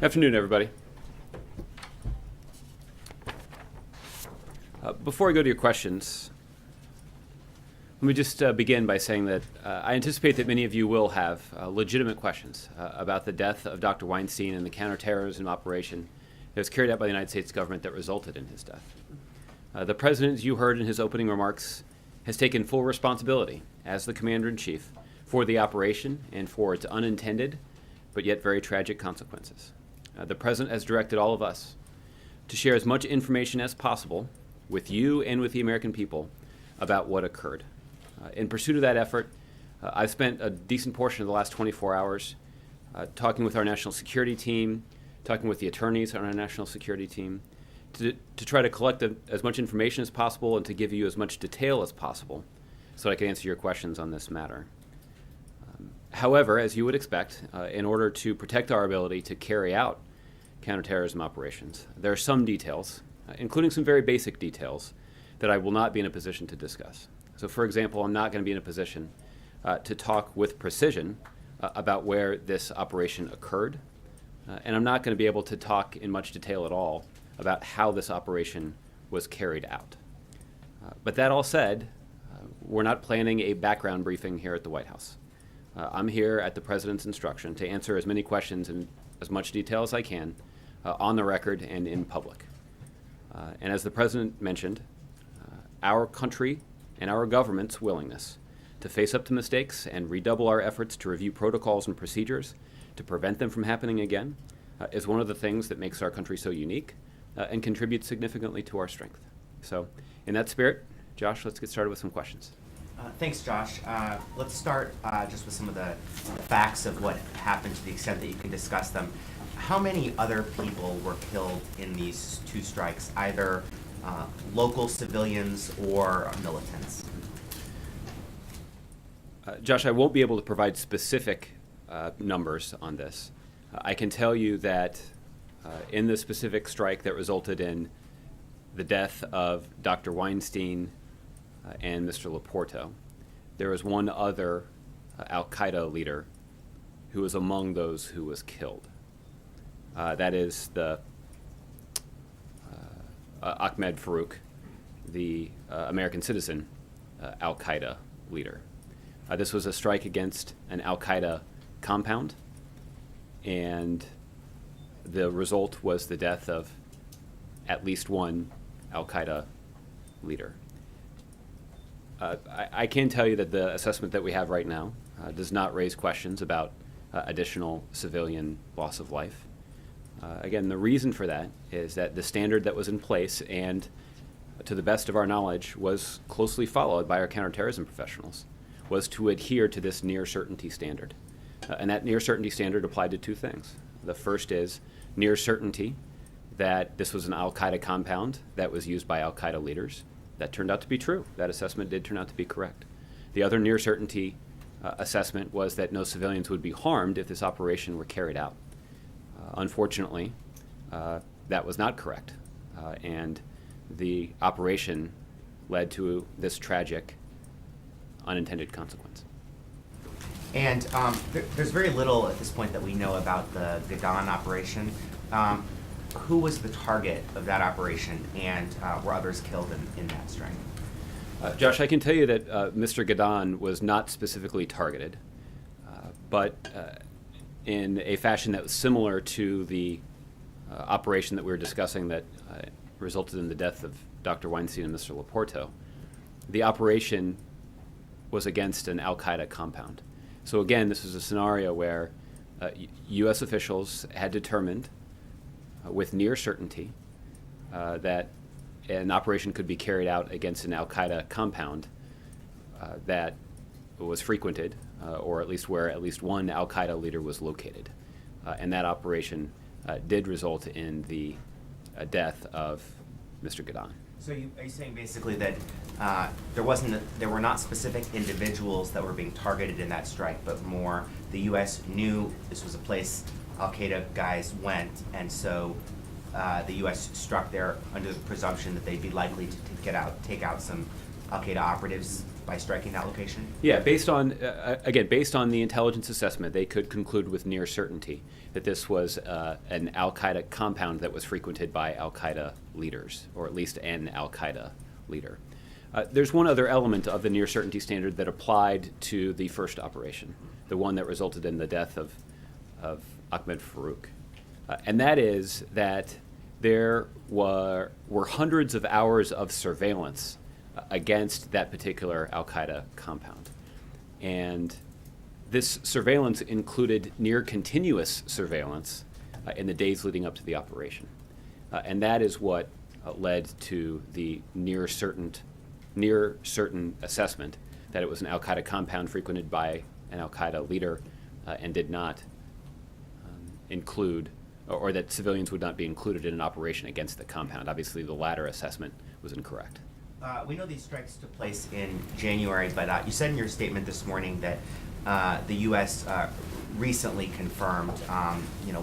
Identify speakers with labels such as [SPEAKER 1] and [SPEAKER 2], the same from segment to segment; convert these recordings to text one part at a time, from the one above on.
[SPEAKER 1] Afternoon, everybody. Before I go to your questions, let me just begin by saying that I anticipate that many of you will have legitimate questions about the death of Dr. Weinstein and the counterterrorism operation that was carried out by the United States government that resulted in his death. The President, as you heard in his opening remarks, has taken full responsibility as the Commander-in-Chief for the operation and for its unintended but yet very tragic consequences. The President has directed all of us to share as much information as possible with you and with the American people about what occurred. In pursuit of that effort, I've spent a decent portion of the last 24 hours talking with our national security team, talking with the attorneys on our national security team, to try to collect as much information as possible and to give you as much detail as possible so I can answer your questions on this matter. However, as you would expect, in order to protect our ability to carry out counterterrorism operations, there are some details, including some very basic details, that I will not be in a position to discuss. So, for example, I'm not going to be in a position to talk with precision about where this operation occurred, and I'm not going to be able to talk in much detail at all about how this operation was carried out. But that all said, we're not planning a background briefing here at the White House. I'm here at the President's instruction to answer as many questions in as much detail as I can on the record and in public. And as the President mentioned, our country and our government's willingness to face up to mistakes and redouble our efforts to review protocols and procedures to prevent them from happening again is one of the things that makes our country so unique and contributes significantly to our strength. So in that spirit, Josh, let's get started with some questions.
[SPEAKER 2] Thanks, Josh. Let's start just with some of the facts of what happened to the extent that you can discuss them. How many other people were killed in these two strikes, either local civilians or militants?
[SPEAKER 1] Josh, I won't be able to provide specific numbers on this. I can tell you that in the specific strike that resulted in the death of Dr. Weinstein and Mr. Laporto, there was one other al-Qaeda leader who was among those who was killed. That is the Ahmed Farouk, the American citizen al-Qaeda leader. This was a strike against an al-Qaeda compound, and the result was the death of at least one al-Qaeda leader. I can tell you that the assessment that we have right now does not raise questions about additional civilian loss of life. Again, the reason for that is that the standard that was in place and, to the best of our knowledge, was closely followed by our counterterrorism professionals, was to adhere to this near certainty standard. And that near certainty standard applied to two things. The first is near certainty that this was an al-Qaeda compound that was used by al-Qaeda leaders. That turned out to be true. That assessment did turn out to be correct. The other near certainty assessment was that no civilians would be harmed if this operation were carried out. Unfortunately, that was not correct, and the operation led to this tragic unintended consequence.
[SPEAKER 2] And there's very little at this point that we know about the Ghedon operation. Who was the target of that operation, and were others killed in that strike?
[SPEAKER 1] Josh, I can tell you that Mr. Ghedon was not specifically targeted, but in a fashion that was similar to the operation that we were discussing that resulted in the death of Dr. Weinstein and Mr. Laporto. The operation was against an al-Qaeda compound. So again, this was a scenario where U.S. officials had determined with near certainty that an operation could be carried out against an al-Qaeda compound that was frequented, or at least where at least one al-Qaeda leader was located. And that operation did result in the death of Mr. Ghedon.
[SPEAKER 2] So are you saying basically that there were not specific individuals that were being targeted in that strike, but more the U.S. knew this was a place al-Qaeda guys went, and so the U.S. struck there under the presumption that they'd be likely to take out some al-Qaeda operatives by striking that location?
[SPEAKER 1] Yeah, based on the intelligence assessment, they could conclude with near certainty that this was an Al-Qaeda compound that was frequented by Al-Qaeda leaders, or at least an Al-Qaeda leader. There's one other element of the near certainty standard that applied to the first operation, the one that resulted in the death of Ahmed Farouk. And that is that there were hundreds of hours of surveillance against that particular Al-Qaeda compound. And this surveillance included near continuous surveillance in the days leading up to the operation. And that is what led to the near certain assessment that it was an Al-Qaeda compound frequented by an Al-Qaeda leader and did not include, or that civilians would not be included in an operation against the compound. Obviously, the latter assessment was incorrect.
[SPEAKER 2] We know these strikes took place in January, but you said in your statement this morning that the U.S. Recently confirmed,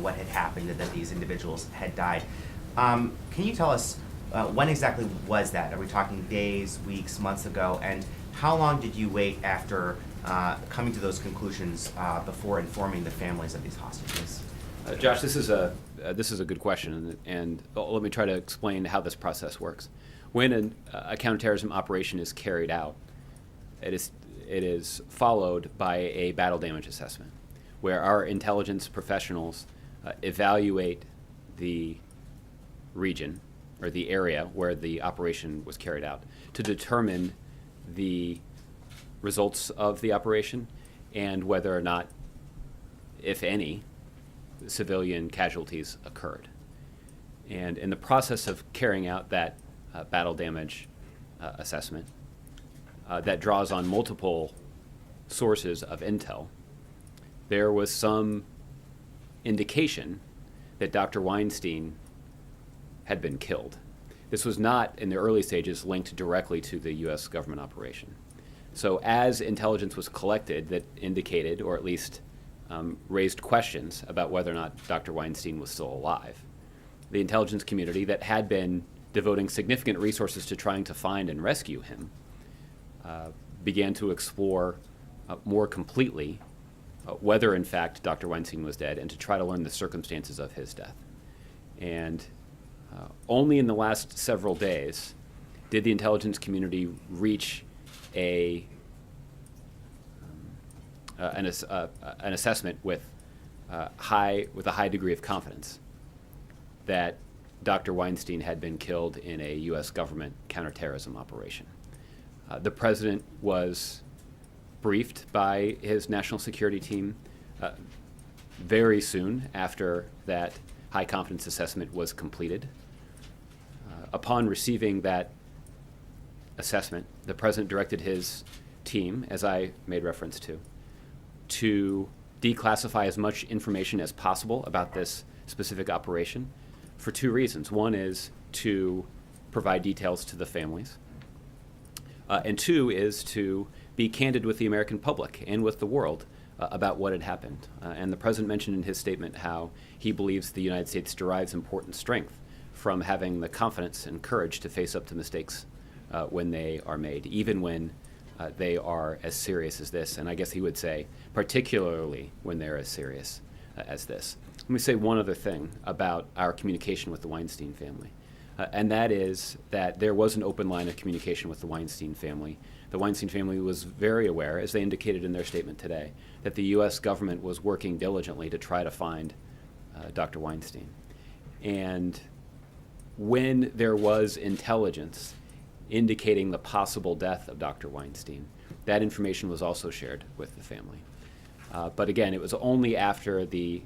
[SPEAKER 2] what had happened and that these individuals had died. Can you tell us when exactly was that? Are we talking days, weeks, months ago? And how long did you wait after coming to those conclusions before informing the families of these hostages?
[SPEAKER 1] Josh, this is a good question, and let me try to explain how this process works. When a counterterrorism operation is carried out, it is followed by a battle damage assessment, where our intelligence professionals evaluate the region or the area where the operation was carried out to determine the results of the operation and whether or not, if any, civilian casualties occurred. And in the process of carrying out that battle damage assessment that draws on multiple sources of intel, there was some indication that Dr. Weinstein had been killed. This was not, in the early stages, linked directly to the U.S. government operation. So as intelligence was collected that indicated, or at least raised questions about whether or not Dr. Weinstein was still alive, the intelligence community that had been devoting significant resources to trying to find and rescue him began to explore more completely whether, in fact, Dr. Weinstein was dead and to try to learn the circumstances of his death. And only in the last several days did the intelligence community reach an assessment with a high degree of confidence that Dr. Weinstein had been killed in a U.S. government counterterrorism operation. The president was briefed by his national security team very soon after that high confidence assessment was completed. Upon receiving that assessment, the president directed his team, as I made reference to declassify as much information as possible about this specific operation for two reasons. One is to provide details to the families, and two is to be candid with the American public and with the world about what had happened. And the president mentioned in his statement how he believes the United States derives important strength from having the confidence and courage to face up to mistakes when they are made, even when they are as serious as this. And I guess he would say, particularly when they're as serious as this. Let me say one other thing about our communication with the Weinstein family, and that is that there was an open line of communication with the Weinstein family. The Weinstein family was very aware, as they indicated in their statement today, that the U.S. government was working diligently to try to find Dr. Weinstein. And when there was intelligence indicating the possible death of Dr. Weinstein, that information was also shared with the family. But again, it was only after the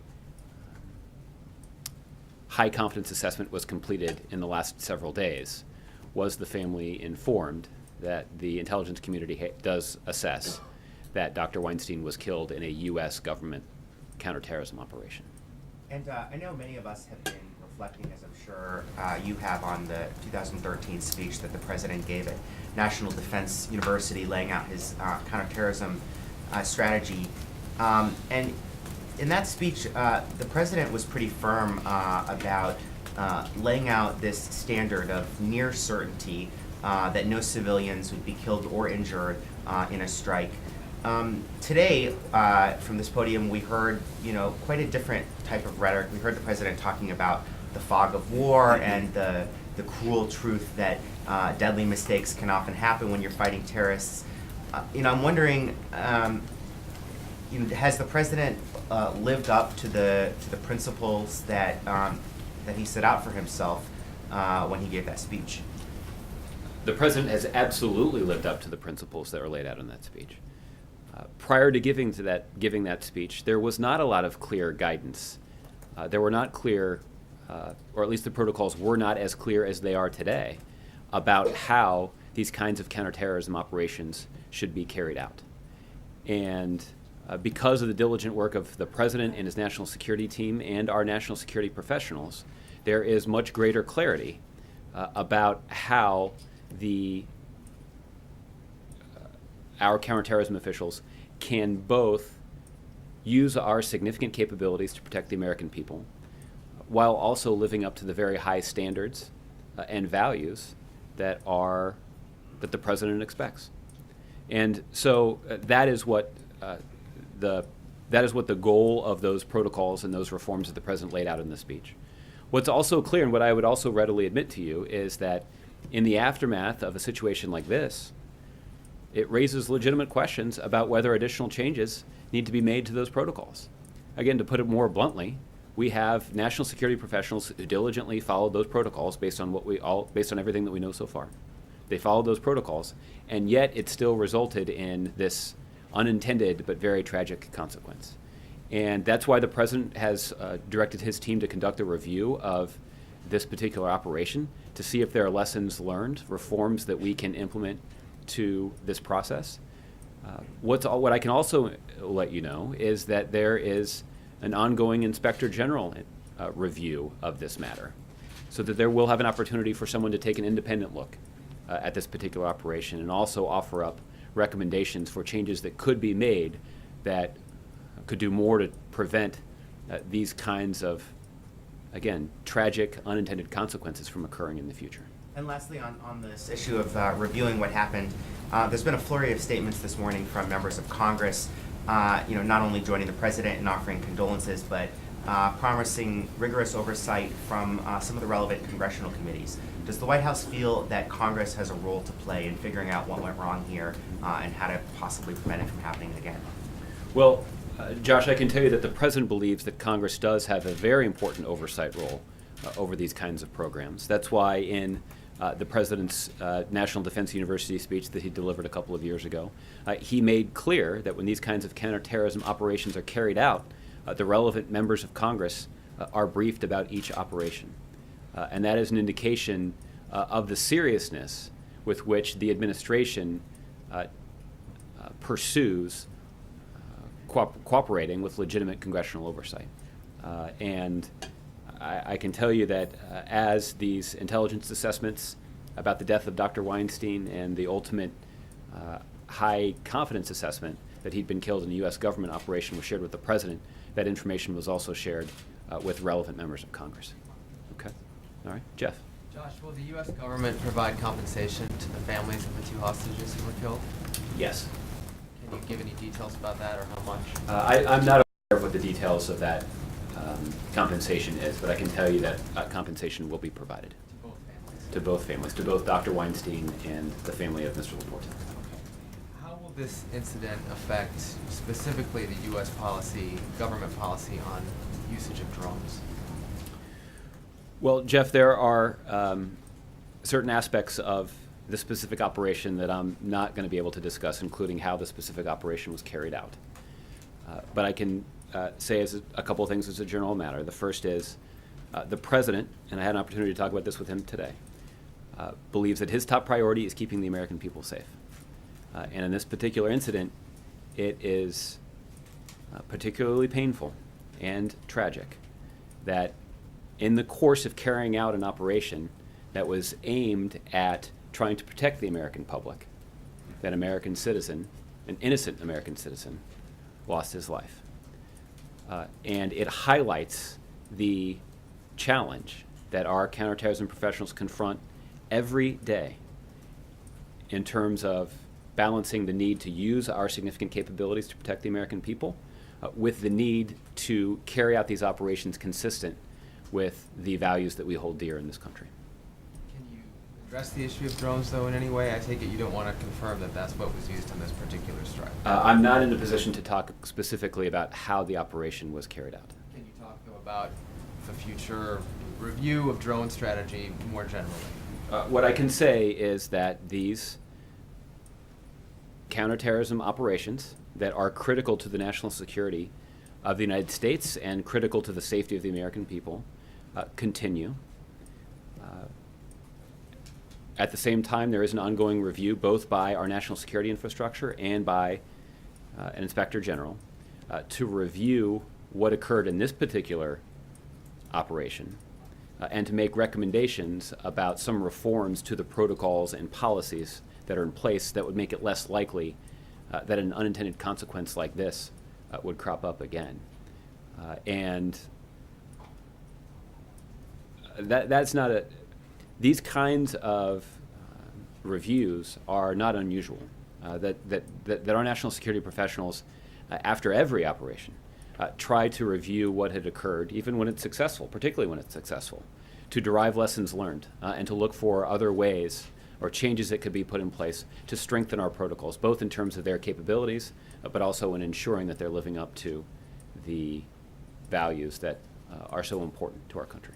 [SPEAKER 1] high confidence assessment was completed in the last several days was the family informed that the intelligence community does assess that Dr. Weinstein was killed in a U.S. government counterterrorism operation.
[SPEAKER 2] And I know many of us have been reflecting, as I'm sure you have, on the 2013 speech that the president gave at National Defense University laying out his counterterrorism strategy. And in that speech, the president was pretty firm about laying out this standard of near certainty that no civilians would be killed or injured in a strike. Today, from this podium, we heard, quite a different type of rhetoric. We heard the president talking about the fog of war and the cruel truth that deadly mistakes can often happen when you're fighting terrorists. I'm wondering, has the president lived up to the principles that he set out for himself when he gave that speech?
[SPEAKER 1] The president has absolutely lived up to the principles that were laid out in that speech. Prior to giving that speech, there was not a lot of clear guidance. There were not clear, or at least the protocols were not as clear as they are today, about how these kinds of counterterrorism operations should be carried out. And because of the diligent work of the president and his national security team and our national security professionals, there is much greater clarity about how our counterterrorism officials can both use our significant capabilities to protect the American people while also living up to the very high standards and values that the president expects. And so that is what the goal of those protocols and those reforms that the president laid out in the speech. What's also clear, and what I would also readily admit to you, is that in the aftermath of a situation like this, it raises legitimate questions about whether additional changes need to be made to those protocols. Again, to put it more bluntly, we have national security professionals who diligently followed those protocols based on everything that we know so far. They followed those protocols, and yet it still resulted in this unintended but very tragic consequence. And that's why the president has directed his team to conduct a review of this particular operation to see if there are lessons learned, reforms that we can implement to this process. What I can also let you know is that there is an ongoing Inspector General review of this matter, so that there will have an opportunity for someone to take an independent look at this particular operation and also offer up recommendations for changes that could be made that could do more to prevent these kinds of, again, tragic unintended consequences from occurring in the future.
[SPEAKER 2] And lastly, on this issue of reviewing what happened, there's been a flurry of statements this morning from members of Congress, not only joining the president in offering condolences, but promising rigorous oversight from some of the relevant congressional committees. Does the White House feel that Congress has a role to play in figuring out what went wrong here and how to possibly prevent it from happening again?
[SPEAKER 1] Well, Josh, I can tell you that the president believes that Congress does have a very important oversight role over these kinds of programs. That's why in the president's National Defense University speech that he delivered a couple of years ago, he made clear that when these kinds of counterterrorism operations are carried out, the relevant members of Congress are briefed about each operation. And that is an indication of the seriousness with which the administration pursues cooperating with legitimate congressional oversight. And I can tell you that as these intelligence assessments about the death of Dr. Weinstein and the ultimate high confidence assessment that he'd been killed in a U.S. government operation was shared with the president, that information was also shared with relevant members of Congress. Okay? All right. Jeff?
[SPEAKER 3] Josh, will the U.S. government provide compensation to the families of the two hostages who were killed?
[SPEAKER 1] Yes.
[SPEAKER 3] Can you give any details about that or how much?
[SPEAKER 1] I'm not aware of what the details of that compensation is, but I can tell you that compensation will be provided.
[SPEAKER 3] To both families?
[SPEAKER 1] To both families, to both Dr. Weinstein and the family of Mr. Laporte.
[SPEAKER 3] Okay. How will this incident affect specifically the U.S. policy, government policy on usage of drones?
[SPEAKER 1] Well, Jeff, there are certain aspects of the specific operation that I'm not going to be able to discuss, including how the specific operation was carried out. But I can say a couple of things as a general matter. The first is the president, and I had an opportunity to talk about this with him today, believes that his top priority is keeping the American people safe. And in this particular incident, it is particularly painful and tragic that in the course of carrying out an operation that was aimed at trying to protect the American public, that American citizen, an innocent American citizen, lost his life. And it highlights the challenge that our counterterrorism professionals confront every day in terms of balancing the need to use our significant capabilities to protect the American people with the need to carry out these operations consistent with the values that we hold dear in this country.
[SPEAKER 3] Can you address the issue of drones, though, in any way? I take it you don't want to confirm that that's what was used on this particular strike.
[SPEAKER 1] I'm not in a position to talk specifically about how the operation was carried out.
[SPEAKER 3] Can you talk, though, about the future review of drone strategy more generally?
[SPEAKER 1] What I can say is that these counterterrorism operations that are critical to the national security of the United States and critical to the safety of the American people continue. At the same time, there is an ongoing review both by our national security infrastructure and by an inspector general to review what occurred in this particular operation and to make recommendations about some reforms to the protocols and policies that are in place that would make it less likely that an unintended consequence like this would crop up again. And that's not a, these kinds of reviews are not unusual. That our national security professionals, after every operation, try to review what had occurred, even when it's successful, particularly when it's successful, to derive lessons learned and to look for other ways or changes that could be put in place to strengthen our protocols, both in terms of their capabilities, but also in ensuring that they're living up to the values that are so important to our country.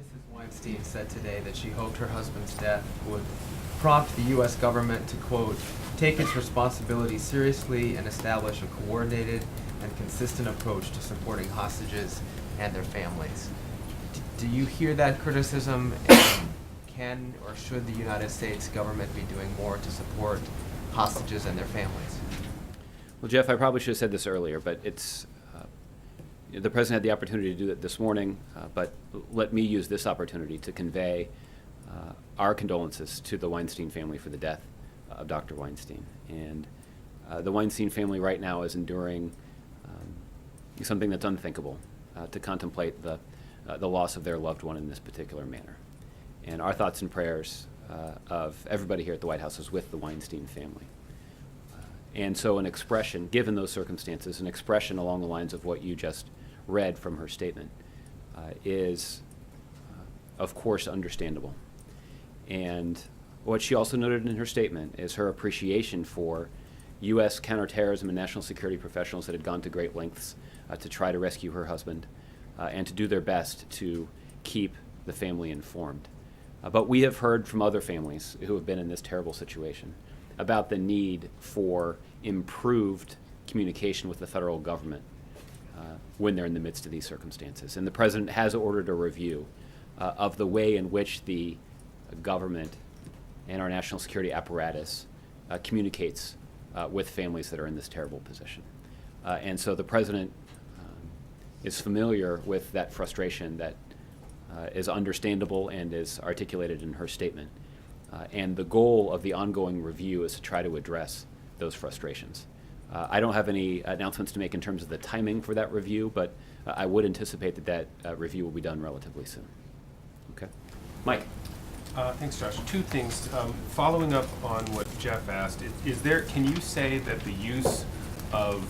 [SPEAKER 3] Mrs. Weinstein said today that she hoped her husband's death would prompt the U.S. government to, quote, take its responsibility seriously and establish a coordinated and consistent approach to supporting hostages and their families. Do you hear that criticism? And can or should the United States government be doing more to support hostages and their families?
[SPEAKER 1] Well, Jeff, I probably should have said this earlier, but it's the president had the opportunity to do it this morning, but let me use this opportunity to convey our condolences to the Weinstein family for the death of Dr. Weinstein. And the Weinstein family right now is enduring something that's unthinkable, to contemplate the loss of their loved one in this particular manner. And our thoughts and prayers of everybody here at the White House is with the Weinstein family. And so an expression, given those circumstances, an expression along the lines of what you just read from her statement is, of course, understandable. And what she also noted in her statement is her appreciation for U.S. counterterrorism and national security professionals that had gone to great lengths to try to rescue her husband and to do their best to keep the family informed. But we have heard from other families who have been in this terrible situation about the need for improved communication with the federal government when they're in the midst of these circumstances. And the president has ordered a review of the way in which the government and our national security apparatus communicates with families that are in this terrible position. And so the president is familiar with that frustration that is understandable and is articulated in her statement. And the goal of the ongoing review is to try to address those frustrations. I don't have any announcements to make in terms of the timing for that review, but I would anticipate that review will be done relatively soon. Okay. Mike.
[SPEAKER 4] Thanks, Josh. Two things. Following up on what Jeff asked, can you say that the use of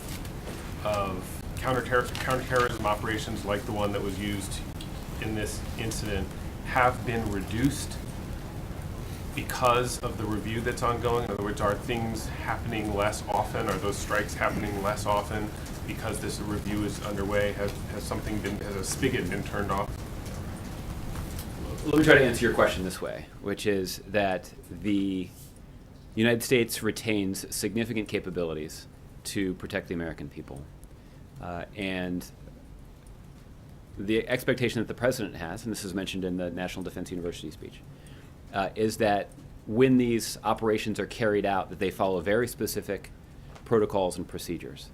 [SPEAKER 4] counterterrorism operations like the one that was used in this incident have been reduced because of the review that's ongoing? In other words, are things happening less often? Are those strikes happening less often because this review is underway? Has a spigot been turned off?
[SPEAKER 1] Let me try to answer your question this way, which is that the United States retains significant capabilities to protect the American people. And the expectation that the president has, and this is mentioned in the National Defense University speech, is that when these operations are carried out, that they follow very specific protocols and procedures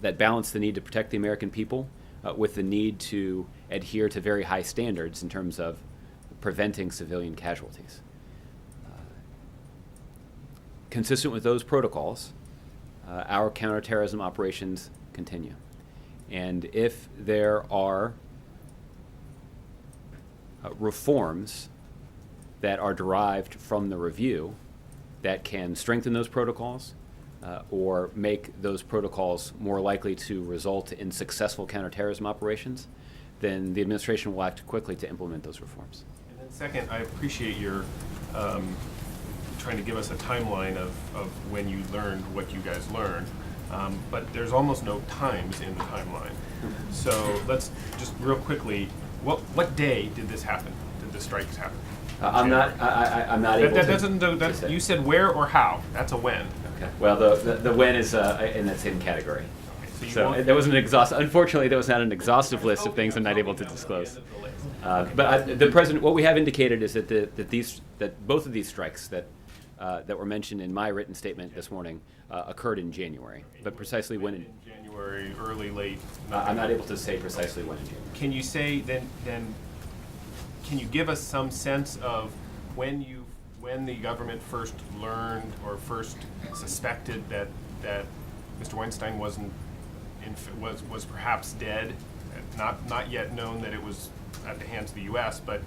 [SPEAKER 1] that balance the need to protect the American people with the need to adhere to very high standards in terms of preventing civilian casualties. Consistent with those protocols, our counterterrorism operations continue. And if there are reforms that are derived from the review that can strengthen those protocols or make those protocols more likely to result in successful counterterrorism operations, then the administration will act quickly to implement those reforms.
[SPEAKER 4] And then second, I appreciate your trying to give us a timeline of when you learned what you guys learned, but there's almost no times in the timeline. So let's just real quickly, what day did this happen? Did the strikes happen?
[SPEAKER 1] I'm not able
[SPEAKER 4] That
[SPEAKER 1] to.
[SPEAKER 4] doesn't.
[SPEAKER 1] to say.
[SPEAKER 4] You said where or how. That's a when.
[SPEAKER 1] Okay. Well, the when is in that same category.
[SPEAKER 4] So you
[SPEAKER 1] So
[SPEAKER 4] won't-
[SPEAKER 1] there wasn't an unfortunately, there was not an exhaustive list of things I'm not able to disclose. But the president, what we have indicated is that both of these strikes that were mentioned in my written statement this morning occurred in January. But precisely when,
[SPEAKER 4] In January, early, late.
[SPEAKER 1] I'm not able to say precisely when in January.
[SPEAKER 4] Can you say then? Can you give us some sense of when the government first learned or first suspected that Mr. Weinstein was perhaps dead, not yet known that it was at the hands of the U.S., but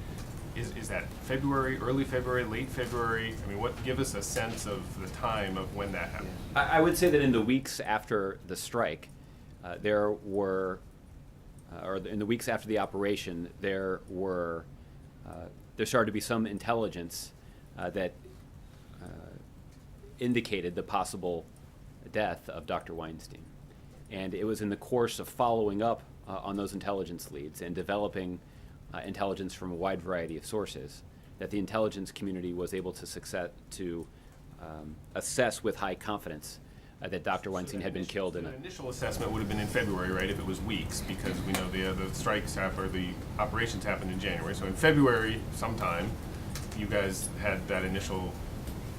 [SPEAKER 4] is that February, early February, late February? I mean, give us a sense of the time of when that happened.
[SPEAKER 1] I would say that in the weeks after the strike, there were, or in the weeks after the operation, there started to be some intelligence that indicated the possible death of Dr. Weinstein. And it was in the course of following up on those intelligence leads and developing intelligence from a wide variety of sources that the intelligence community was able to assess with high confidence that Dr. Weinstein had been killed in
[SPEAKER 4] The
[SPEAKER 1] a.
[SPEAKER 4] initial assessment would have been in February, right? If it was weeks, because we know the strikes or the operations happened in January. So in February, sometime, you guys had that initial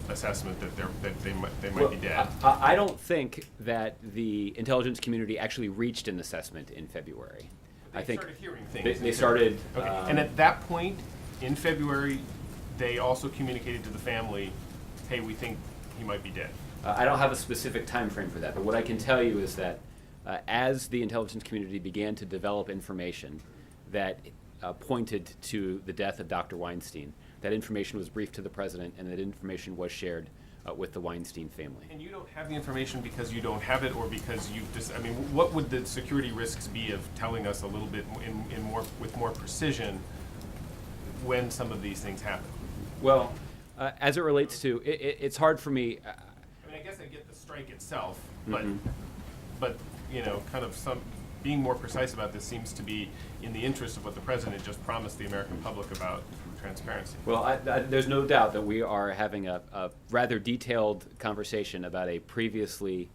[SPEAKER 4] assessment that they might be dead.
[SPEAKER 1] I don't think that the intelligence community actually reached an assessment in February. I think
[SPEAKER 4] started hearing things.
[SPEAKER 1] they started.
[SPEAKER 4] Okay, and at that point, in February, they also communicated to the family, hey, we think he might be dead.
[SPEAKER 1] I don't have a specific time frame for that, but what I can tell you is that as the intelligence community began to develop information that pointed to the death of Dr. Weinstein, that information was briefed to the president, and that information was shared with the Weinstein family.
[SPEAKER 4] And you don't have the information because you don't have it, or because you've just, I mean, what would the security risks be of telling us a little bit with more precision when some of these things happen?
[SPEAKER 1] Well, as it relates to, it's hard for me.
[SPEAKER 4] I mean, I guess I get the strike itself, but you know, kind of being more precise about this seems to be in the interest of what the president just promised the American public about transparency.
[SPEAKER 1] Well, there's no doubt that we are having a rather detailed conversation about a previously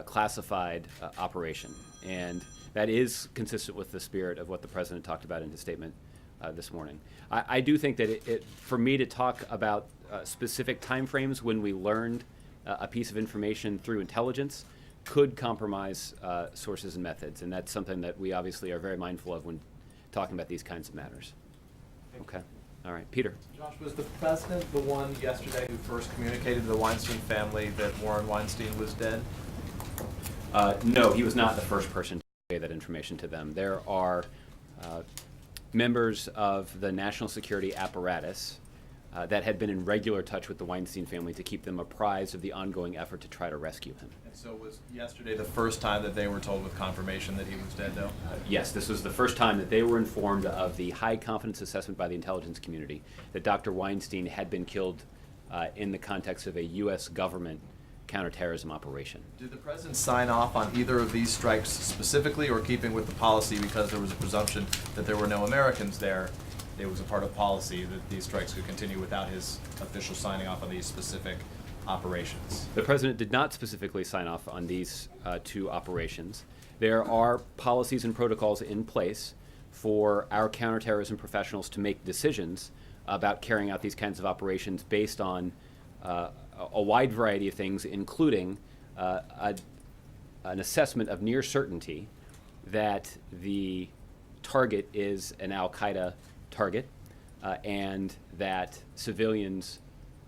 [SPEAKER 1] classified operation, and that is consistent with the spirit of what the president talked about in his statement this morning. I do think that for me to talk about specific timeframes when we learned a piece of information through intelligence could compromise sources and methods, and that's something that we obviously are very mindful of when talking about these kinds of matters. Okay. All right, Peter.
[SPEAKER 5] Josh, was the president the one yesterday who first communicated to the Weinstein family that Warren Weinstein was dead?
[SPEAKER 1] No, he was not the first person to convey that information to them. There are members of the national security apparatus that had been in regular touch with the Weinstein family to keep them apprised of the ongoing effort to try to rescue him.
[SPEAKER 5] And so was yesterday the first time that they were told with confirmation that he was dead, though?
[SPEAKER 1] Yes, this was the first time that they were informed of the high confidence assessment by the intelligence community that Dr. Weinstein had been killed in the context of a U.S. government counterterrorism operation.
[SPEAKER 5] Did the president sign off on either of these strikes specifically, or keeping with the policy because there was a presumption that there were no Americans there? It was a part of policy that these strikes could continue without his official signing off on these specific operations.
[SPEAKER 1] The president did not specifically sign off on these two operations. There are policies and protocols in place for our counterterrorism professionals to make decisions about carrying out these kinds of operations based on a wide variety of things, including an assessment of near certainty that the target is an al-Qaeda target and that civilians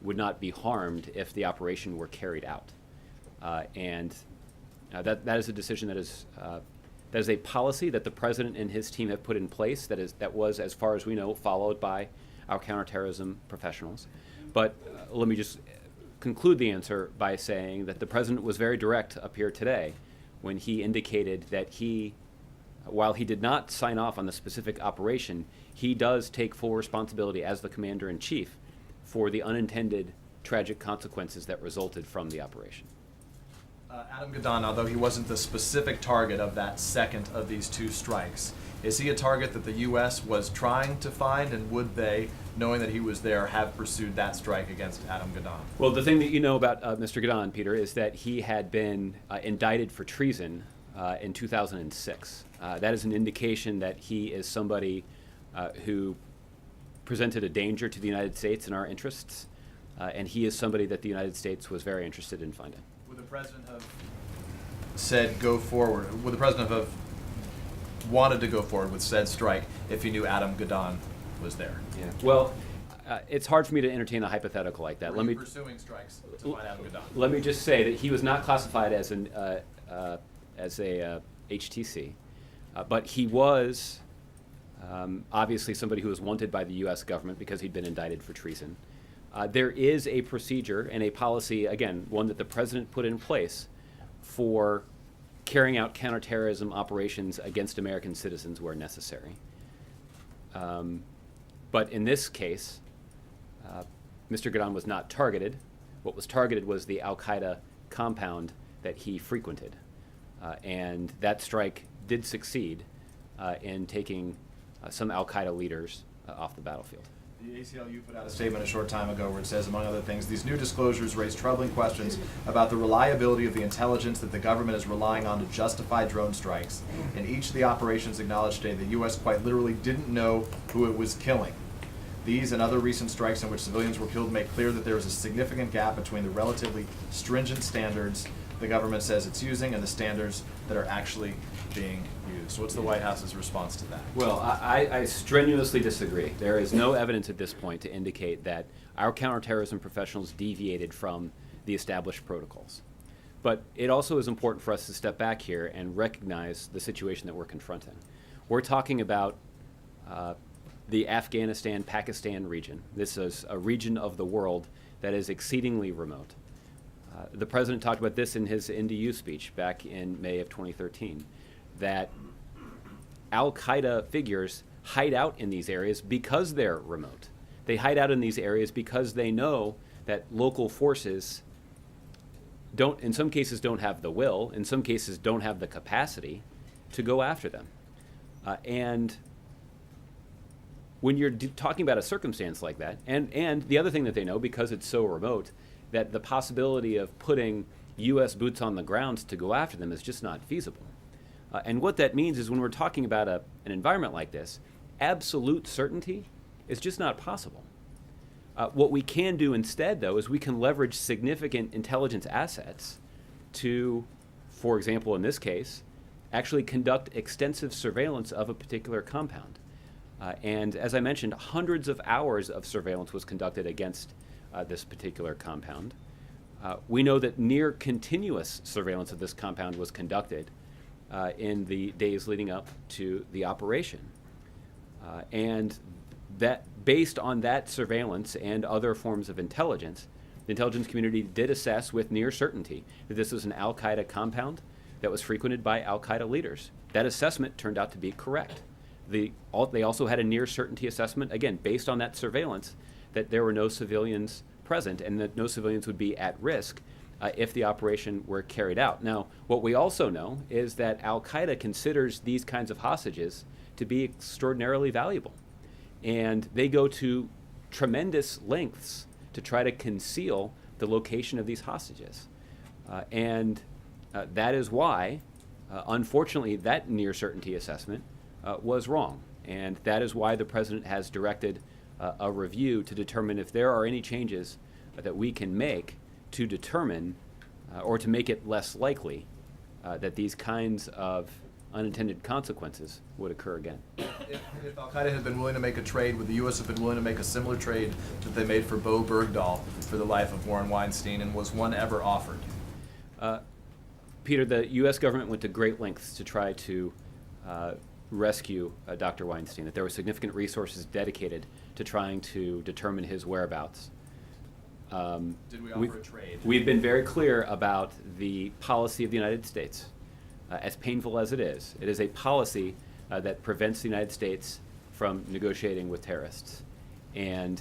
[SPEAKER 1] would not be harmed if the operation were carried out. That is a decision that is a policy that the president and his team have put in place that was, as far as we know, followed by our counterterrorism professionals. But let me just conclude the answer by saying that the president was very direct up here today when he indicated that while he did not sign off on the specific operation, he does take full responsibility as the commander-in-chief for the unintended tragic consequences that resulted from the operation.
[SPEAKER 5] Adam Gadon, although he wasn't the specific target of that second of these two strikes, is he a target that the U.S. was trying to find, and would they, knowing that he was there, have pursued that strike against Adam Gadon?
[SPEAKER 1] Well, the thing that you know about Mr. Gadon, Peter, is that he had been indicted for treason in 2006. That is an indication that he is somebody who presented a danger to the United States and our interests, and he is somebody that the United States was very interested in finding.
[SPEAKER 5] Would the president have said go forward? Would the president have wanted to go forward with said strike if he knew Adam Gadon was there?
[SPEAKER 1] Yeah. Well, it's hard for me to entertain a hypothetical like that.
[SPEAKER 5] Were you pursuing strikes to find Adam Gadon?
[SPEAKER 1] Let me just say that he was not classified as a HTC, but he was obviously somebody who was wanted by the U.S. government because he'd been indicted for treason. There is a procedure and a policy, again, one that the president put in place for carrying out counterterrorism operations against American citizens where necessary. But in this case, Mr. Gadon was not targeted. What was targeted was the al-Qaeda compound that he frequented. And that strike did succeed in taking some al-Qaeda leaders off the battlefield.
[SPEAKER 5] The ACLU put out a statement a short time ago where it says, among other things, these new disclosures raise troubling questions about the reliability of the intelligence that the government is relying on to justify drone strikes. In each of the operations acknowledged today, the U.S. quite literally didn't know who it was killing. These and other recent strikes in which civilians were killed make clear that there is a significant gap between the relatively stringent standards the government says it's using and the standards that are actually being used. So what's the White House's response to that?
[SPEAKER 1] Well, I strenuously disagree. There is no evidence at this point to indicate that our counterterrorism professionals deviated from the established protocols. But it also is important for us to step back here and recognize the situation that we're confronting. We're talking about the Afghanistan-Pakistan region. This is a region of the world that is exceedingly remote. The president talked about this in his NDU speech back in May of 2013, that al-Qaeda figures hide out in these areas because they're remote. They hide out in these areas because they know that local forces don't, in some cases, don't have the will, in some cases don't have the capacity to go after them. And when you're talking about a circumstance like that, and the other thing that they know, because it's so remote, that the possibility of putting U.S. boots on the ground to go after them is just not feasible. And what that means is when we're talking about an environment like this, absolute certainty is just not possible. What we can do instead, though, is we can leverage significant intelligence assets to, for example, in this case, actually conduct extensive surveillance of a particular compound. And as I mentioned, hundreds of hours of surveillance was conducted against this particular compound. We know that near continuous surveillance of this compound was conducted in the days leading up to the operation. And that, based on that surveillance and other forms of intelligence, the intelligence community did assess with near certainty that this was an al-Qaeda compound that was frequented by al-Qaeda leaders. That assessment turned out to be correct. They also had a near certainty assessment, again, based on that surveillance, that there were no civilians present and that no civilians would be at risk if the operation were carried out. Now, what we also know is that al-Qaeda considers these kinds of hostages to be extraordinarily valuable. And they go to tremendous lengths to try to conceal the location of these hostages. And that is why, unfortunately, that near certainty assessment was wrong. And that is why the president has directed a review to determine if there are any changes that we can make to determine or to make it less likely that these kinds of unintended consequences would occur again.
[SPEAKER 5] If al-Qaeda had been willing to make a trade, would the U.S. have been willing to make a similar trade that they made for Bo Bergdahl for the life of Warren Weinstein, and was one ever offered?
[SPEAKER 1] Peter, the U.S. government went to great lengths to try to rescue Dr. Weinstein, that there were significant resources dedicated to trying to determine his whereabouts.
[SPEAKER 5] Did we
[SPEAKER 1] we've-
[SPEAKER 5] offer a trade?
[SPEAKER 1] We've been very clear about the policy of the United States. As painful as it is a policy that prevents the United States from negotiating with terrorists. And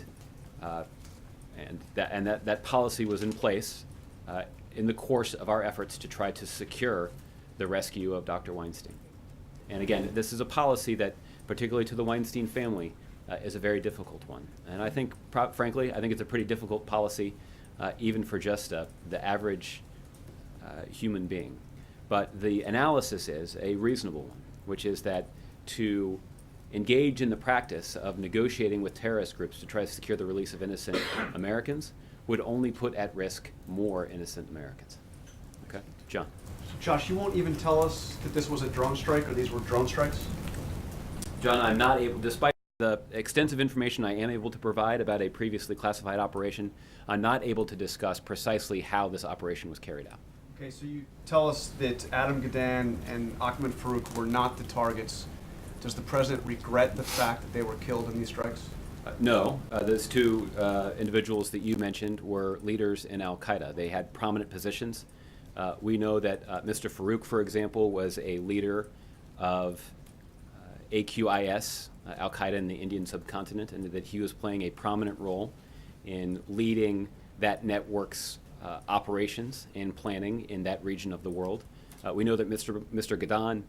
[SPEAKER 1] that policy was in place in the course of our efforts to try to secure the rescue of Dr. Weinstein. And again, this is a policy that, particularly to the Weinstein family, is a very difficult one. And I think, frankly, I think it's a pretty difficult policy, even for just the average human being. But the analysis is a reasonable one, which is that to engage in the practice of negotiating with terrorist groups to try to secure the release of innocent Americans would only put at risk more innocent Americans. Okay, John.
[SPEAKER 6] Josh, you won't even tell us that this was a drone strike or these were drone strikes?
[SPEAKER 1] John, I'm not able, despite the extensive information I am able to provide about a previously classified operation, I'm not able to discuss precisely how this operation was carried out.
[SPEAKER 6] Okay, so you tell us that Adam Gadan and Ahmed Farouk were not the targets. Does the president regret the fact that they were killed in these strikes?
[SPEAKER 1] No, those two individuals that you mentioned were leaders in Al-Qaeda. They had prominent positions. We know that Mr. Farouk, for example, was a leader of AQIS, Al-Qaeda in the Indian subcontinent, and that he was playing a prominent role in leading that network's operations and planning in that region of the world. We know that Mr. Gadan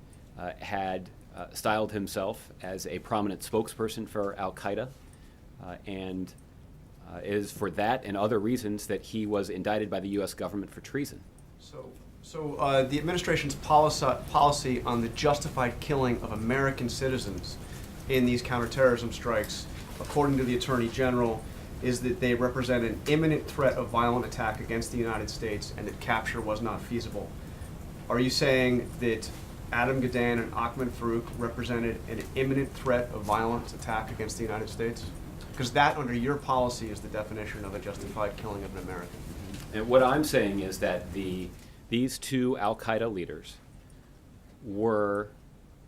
[SPEAKER 1] had styled himself as a prominent spokesperson for Al-Qaeda, and it is for that and other reasons that he was indicted by the U.S. government for treason.
[SPEAKER 6] So the administration's policy on the justified killing of American citizens in these counterterrorism strikes, according to the Attorney General, is that they represent an imminent threat of violent attack against the United States and that capture was not feasible. Are you saying that Adam Gadan and Ahmed Farouk represented an imminent threat of violent attack against the United States? Because that, under your policy, is the definition of a justified killing of an American.
[SPEAKER 1] And what I'm saying is that these two Al-Qaeda leaders were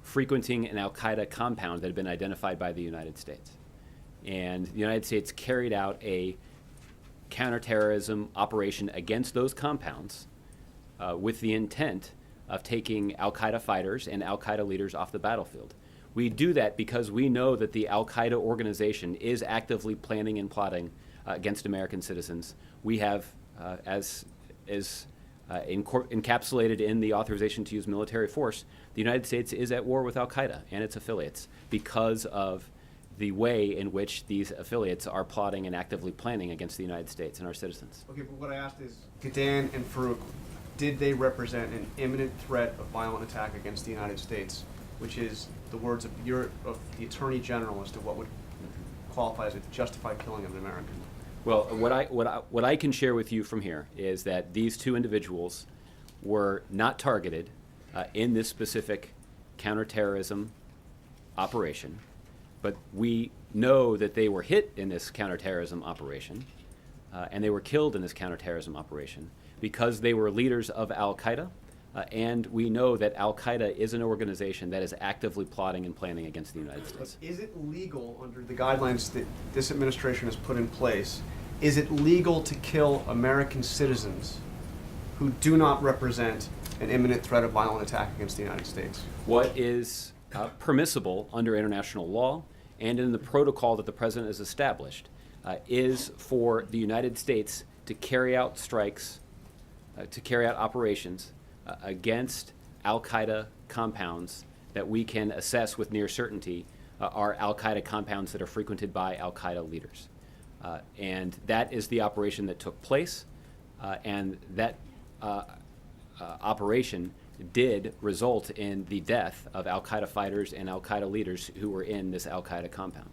[SPEAKER 1] frequenting an Al-Qaeda compound that had been identified by the United States. And the United States carried out a counterterrorism operation against those compounds with the intent of taking Al-Qaeda fighters and Al-Qaeda leaders off the battlefield. We do that because we know that the Al-Qaeda organization is actively planning and plotting against American citizens. We have, as is encapsulated in the authorization to use military force, the United States is at war with Al-Qaeda and its affiliates because of the way in which these affiliates are plotting and actively planning against the United States and our citizens.
[SPEAKER 6] Okay, but what I asked is, Gadan and Farouk, did they represent an imminent threat of violent attack against the United States, which is the words of the Attorney General as to what would qualify as a justified killing of an American?
[SPEAKER 1] Well, what I can share with you from here is that these two individuals were not targeted in this specific counterterrorism operation, but we know that they were hit in this counterterrorism operation, and they were killed in this counterterrorism operation because they were leaders of Al-Qaeda, and we know that Al-Qaeda is an organization that is actively plotting and planning against the United States.
[SPEAKER 6] Is it legal, under the guidelines that this administration has put in place, is it legal to kill American citizens who do not represent an imminent threat of violent attack against the United States?
[SPEAKER 1] What is permissible under international law and in the protocol that the president has established is for the United States to carry out strikes, to carry out operations against Al-Qaeda compounds that we can assess with near certainty are Al-Qaeda compounds that are frequented by Al-Qaeda leaders. And that is the operation that took place, and that operation did result in the death of Al-Qaeda fighters and Al-Qaeda leaders who were in this Al-Qaeda compound.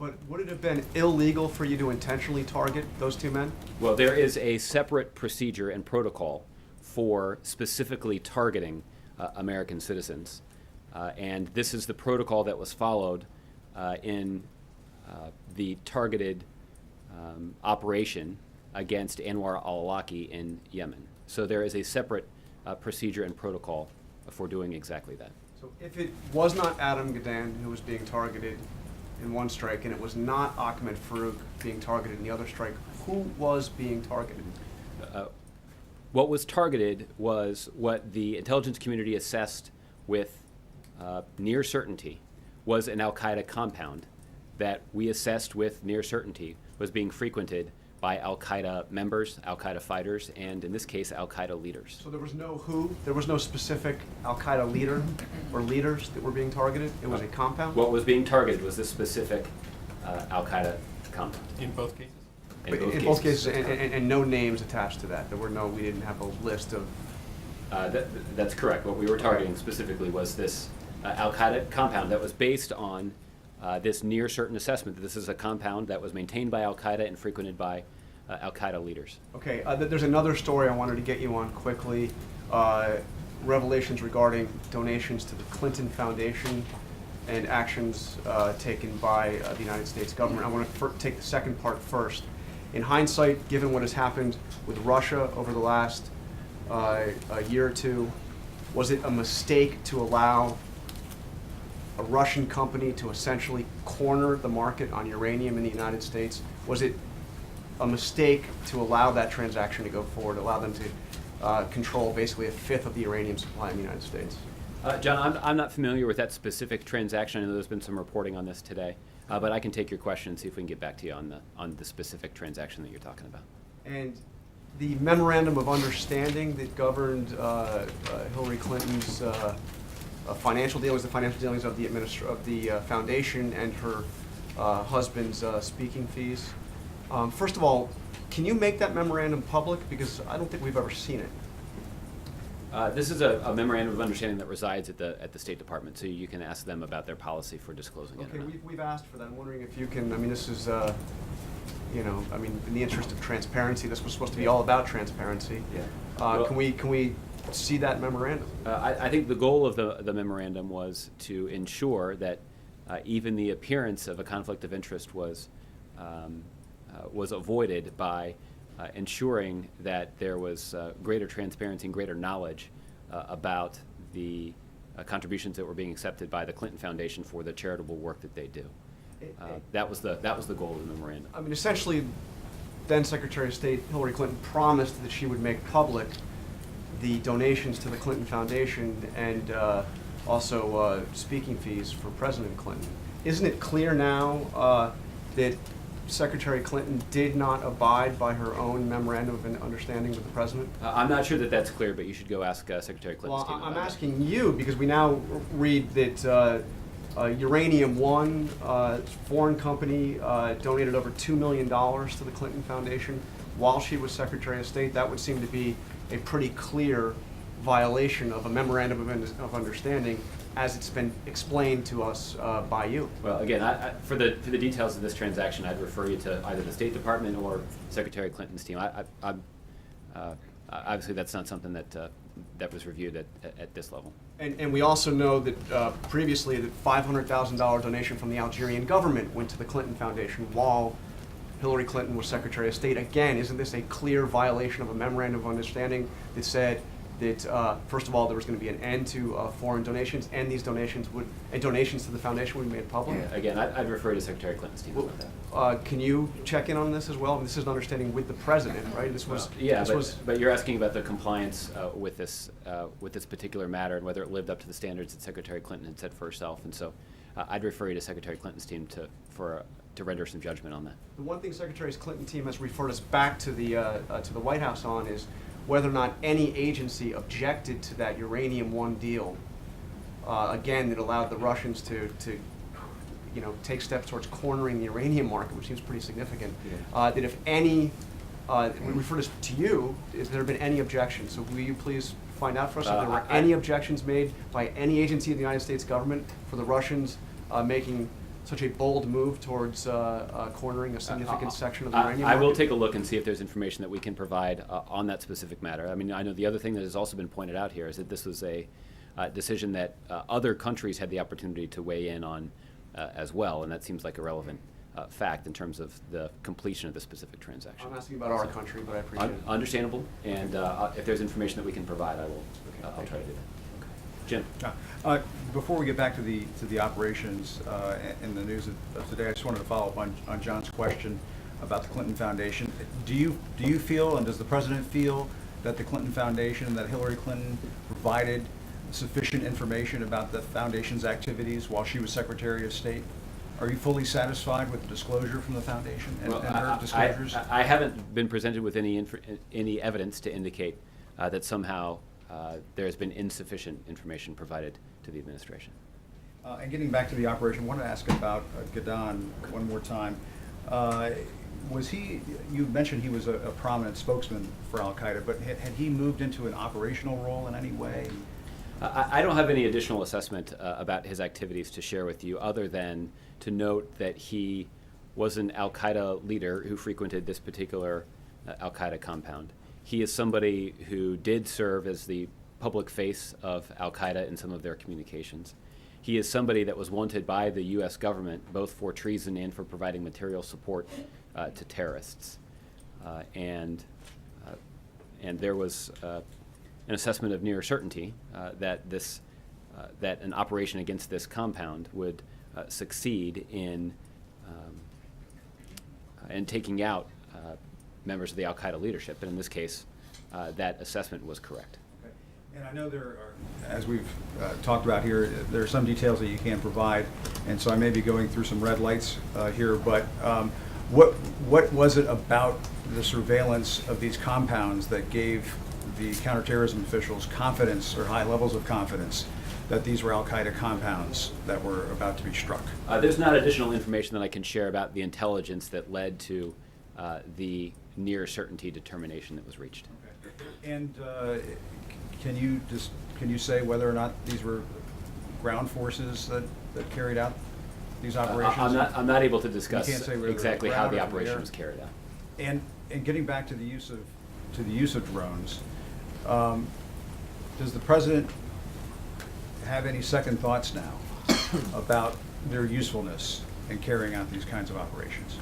[SPEAKER 6] But would it have been illegal for you to intentionally target those two men?
[SPEAKER 1] Well, there is a separate procedure and protocol for specifically targeting American citizens. And this is the protocol that was followed in the targeted operation against Anwar al-Awlaki in Yemen. So there is a separate procedure and protocol for doing exactly that.
[SPEAKER 6] So if it was not Adam Gadan who was being targeted, in one strike, and it was not Ahmed Farouk being targeted in the other strike. Who was being targeted?
[SPEAKER 1] What was targeted was what the intelligence community assessed with near certainty was an al-Qaeda compound that we assessed with near certainty was being frequented by al-Qaeda members, al-Qaeda fighters, and in this case, al-Qaeda leaders.
[SPEAKER 6] So there was no who, there was no specific al-Qaeda leader or leaders that were being targeted? It was a compound?
[SPEAKER 1] What was being targeted was this specific al-Qaeda compound.
[SPEAKER 4] In both cases?
[SPEAKER 6] In both cases, and no names attached to that. There were no, we didn't have a list of.
[SPEAKER 1] That's correct. What we were targeting specifically was this al-Qaeda compound that was based on this near certain assessment that this is a compound that was maintained by al-Qaeda and frequented by al-Qaeda leaders.
[SPEAKER 6] Okay, there's another story I wanted to get you on quickly. Revelations regarding donations to the Clinton Foundation and actions taken by the United States government. I want to take the second part first. In hindsight, given what has happened with Russia over the last a year or two, was it a mistake to allow a Russian company to essentially corner the market on uranium in the United States? Was it a mistake to allow that transaction to go forward, allow them to control basically a fifth of the uranium supply in the United States?
[SPEAKER 1] John, I'm not familiar with that specific transaction. I know there's been some reporting on this today, but I can take your question and see if we can get back to you on the specific transaction that you're talking about.
[SPEAKER 6] And the memorandum of understanding that governed Hillary Clinton's financial dealings, the financial dealings of the foundation and her husband's speaking fees. First of all, can you make that memorandum public? Because I don't think we've ever seen it.
[SPEAKER 1] This is a memorandum of understanding that resides at the State Department, so you can ask them about their policy for disclosing it.
[SPEAKER 6] Okay,
[SPEAKER 1] or not.
[SPEAKER 6] we've asked for that. I'm wondering if you can, I mean, this is, you know, I mean, in the interest of transparency, this was supposed to be all about transparency.
[SPEAKER 1] Yeah.
[SPEAKER 6] Can
[SPEAKER 1] Well-
[SPEAKER 6] we see that memorandum?
[SPEAKER 1] I think the goal of the memorandum was to ensure that even the appearance of a conflict of interest was avoided by ensuring that there was greater transparency and greater knowledge about the contributions that were being accepted by the Clinton Foundation for the charitable work that they do. That was the goal of the memorandum.
[SPEAKER 6] I mean, essentially, then Secretary of State Hillary Clinton promised that she would make public the donations to the Clinton Foundation and also speaking fees for President Clinton. Isn't it clear now that Secretary Clinton did not abide by her own memorandum of understanding with the President?
[SPEAKER 1] I'm not sure that that's clear, but you should go ask Secretary Clinton's team
[SPEAKER 6] Well,
[SPEAKER 1] about
[SPEAKER 6] I'm
[SPEAKER 1] that.
[SPEAKER 6] asking you because we now read that Uranium One, foreign company, donated over $2 million to the Clinton Foundation while she was Secretary of State. That would seem to be a pretty clear violation of a memorandum of understanding as it's been explained to us by you.
[SPEAKER 1] Well, again, for the details of this transaction, I'd refer you to either the State Department or Secretary Clinton's team. Obviously, that's not something that was reviewed at this level.
[SPEAKER 6] And we also know that previously that $500,000 donation from the Algerian government went to the Clinton Foundation while Hillary Clinton was Secretary of State. Again, isn't this a clear violation of a memorandum of understanding that said that first of all there was going to be an end to foreign donations, and these donations donations to the foundation would be made public?
[SPEAKER 1] Again, I'd refer you to Secretary Clinton's team about that.
[SPEAKER 6] Can you check in on this as well? I mean, this is an understanding with the President, right? This was
[SPEAKER 1] But you're asking about the compliance with this particular matter and whether it lived up to the standards that Secretary Clinton had set for herself, and so I'd refer you to Secretary Clinton's team to render some judgment on that.
[SPEAKER 6] The one thing Secretary Clinton's team has referred us back to the White House on is whether or not any agency objected to that Uranium One deal. Again, that allowed the Russians to take steps towards cornering the uranium market, which seems pretty significant.
[SPEAKER 1] Yeah.
[SPEAKER 6] That if any, we refer this to you, has there been any objections? So will you please find out for us if there were any objections made by any agency of the United States government for the Russians making such a bold move towards cornering a significant section of the uranium
[SPEAKER 1] I will
[SPEAKER 6] market?
[SPEAKER 1] take a look and see if there's information that we can provide on that specific matter. I mean, I know the other thing that has also been pointed out here is that this was a decision that other countries had the opportunity to weigh in on as well, and that seems like a relevant fact in terms of the completion of this specific transaction.
[SPEAKER 6] I'm asking about our country, but I appreciate it.
[SPEAKER 1] Understandable, and if there's information that we can provide, I'll try to do that. Jim?
[SPEAKER 7] Before we get back to the operations and the news of today, I just wanted to follow up on John's question about the Clinton Foundation. Do you feel, and does the president feel, that the Clinton Foundation, that Hillary Clinton provided sufficient information about the foundation's activities while she was Secretary of State? Are you fully satisfied with the disclosure from the foundation and her disclosures?
[SPEAKER 1] I haven't been presented with any evidence to indicate that somehow there has been insufficient information provided to the administration.
[SPEAKER 7] And getting back to the operation, I want to ask about Gheddain one more time. Was he, you mentioned he was a prominent spokesman for Al-Qaeda, but had he moved into an operational role in any way?
[SPEAKER 1] I don't have any additional assessment about his activities to share with you, other than to note that he was an Al-Qaeda leader who frequented this particular Al-Qaeda compound. He is somebody who did serve as the public face of Al-Qaeda in some of their communications. He is somebody that was wanted by the U.S. government, both for treason and for providing material support to terrorists. And there was an assessment of near certainty that an operation against this compound would succeed in taking out members of the Al-Qaeda leadership. And in this case, that assessment was correct.
[SPEAKER 7] Okay. And I know there are, as we've talked about here, there are some details that you can't provide, and so I may be going through some red lights here, but what was it about the surveillance of these compounds that gave the counterterrorism officials confidence, or high levels of confidence, that these were Al-Qaeda compounds that were about to be struck?
[SPEAKER 1] There's not additional information that I can share about the intelligence that led to the near certainty determination that was reached.
[SPEAKER 7] Okay. And can you say whether or not these were ground forces that carried out these operations?
[SPEAKER 1] I'm not able to discuss
[SPEAKER 7] You can't say whether
[SPEAKER 1] exactly
[SPEAKER 7] they're
[SPEAKER 1] how
[SPEAKER 7] ground
[SPEAKER 1] the
[SPEAKER 7] or through the
[SPEAKER 1] operation
[SPEAKER 7] air?
[SPEAKER 1] was carried out.
[SPEAKER 7] And getting back to the use of drones, does the president have any second thoughts now about their usefulness in carrying out these kinds of operations?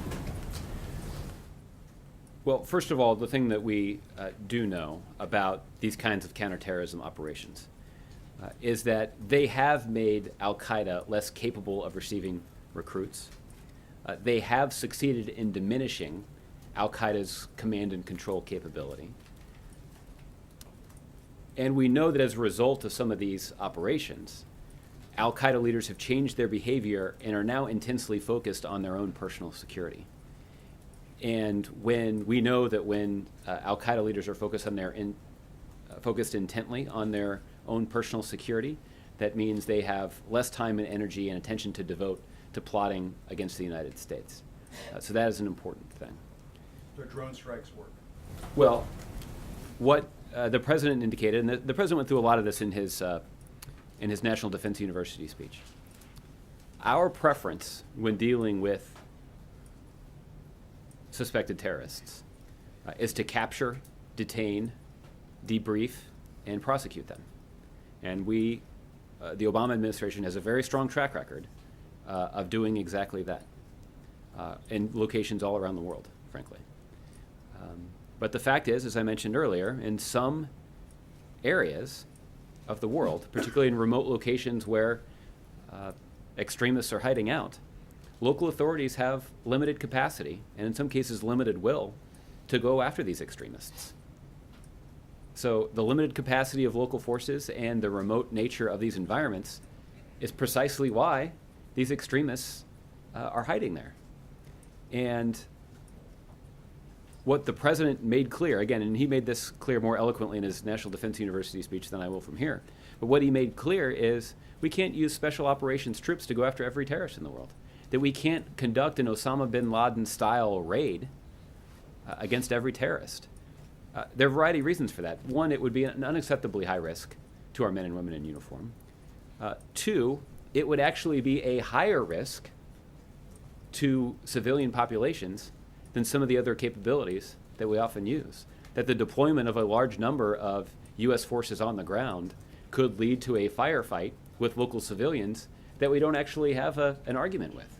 [SPEAKER 1] Well, first of all, the thing that we do know about these kinds of counterterrorism operations is that they have made Al-Qaeda less capable of receiving recruits. They have succeeded in diminishing Al-Qaeda's command and control capability. And we know that as a result of some of these operations, Al-Qaeda leaders have changed their behavior and are now intensely focused on their own personal security. And when we know that when Al-Qaeda leaders are focused intently on their own personal security, that means they have less time and energy and attention to devote to plotting against the United States. So that is an important thing.
[SPEAKER 7] Do drone strikes work?
[SPEAKER 1] Well, what the president indicated, and the president went through a lot of this in his National Defense University speech. Our preference when dealing with suspected terrorists is to capture, detain, debrief, and prosecute them. And the Obama administration has a very strong track record of doing exactly that in locations all around the world, frankly. But the fact is, as I mentioned earlier, in some areas of the world, particularly in remote locations where extremists are hiding out, local authorities have limited capacity, and in some cases limited will, to go after these extremists. So the limited capacity of local forces and the remote nature of these environments is precisely why these extremists are hiding there. And what the president made clear, again, and he made this clear more eloquently in his National Defense University speech than I will from here, but what he made clear is we can't use special operations troops to go after every terrorist in the world, that we can't conduct an Osama bin Laden-style raid against every terrorist. There are a variety of reasons for that. One, it would be an unacceptably high risk to our men and women in uniform. Two, it would actually be a higher risk to civilian populations than some of the other capabilities that we often use. That the deployment of a large number of U.S. forces on the ground could lead to a firefight with local civilians that we don't actually have an argument with.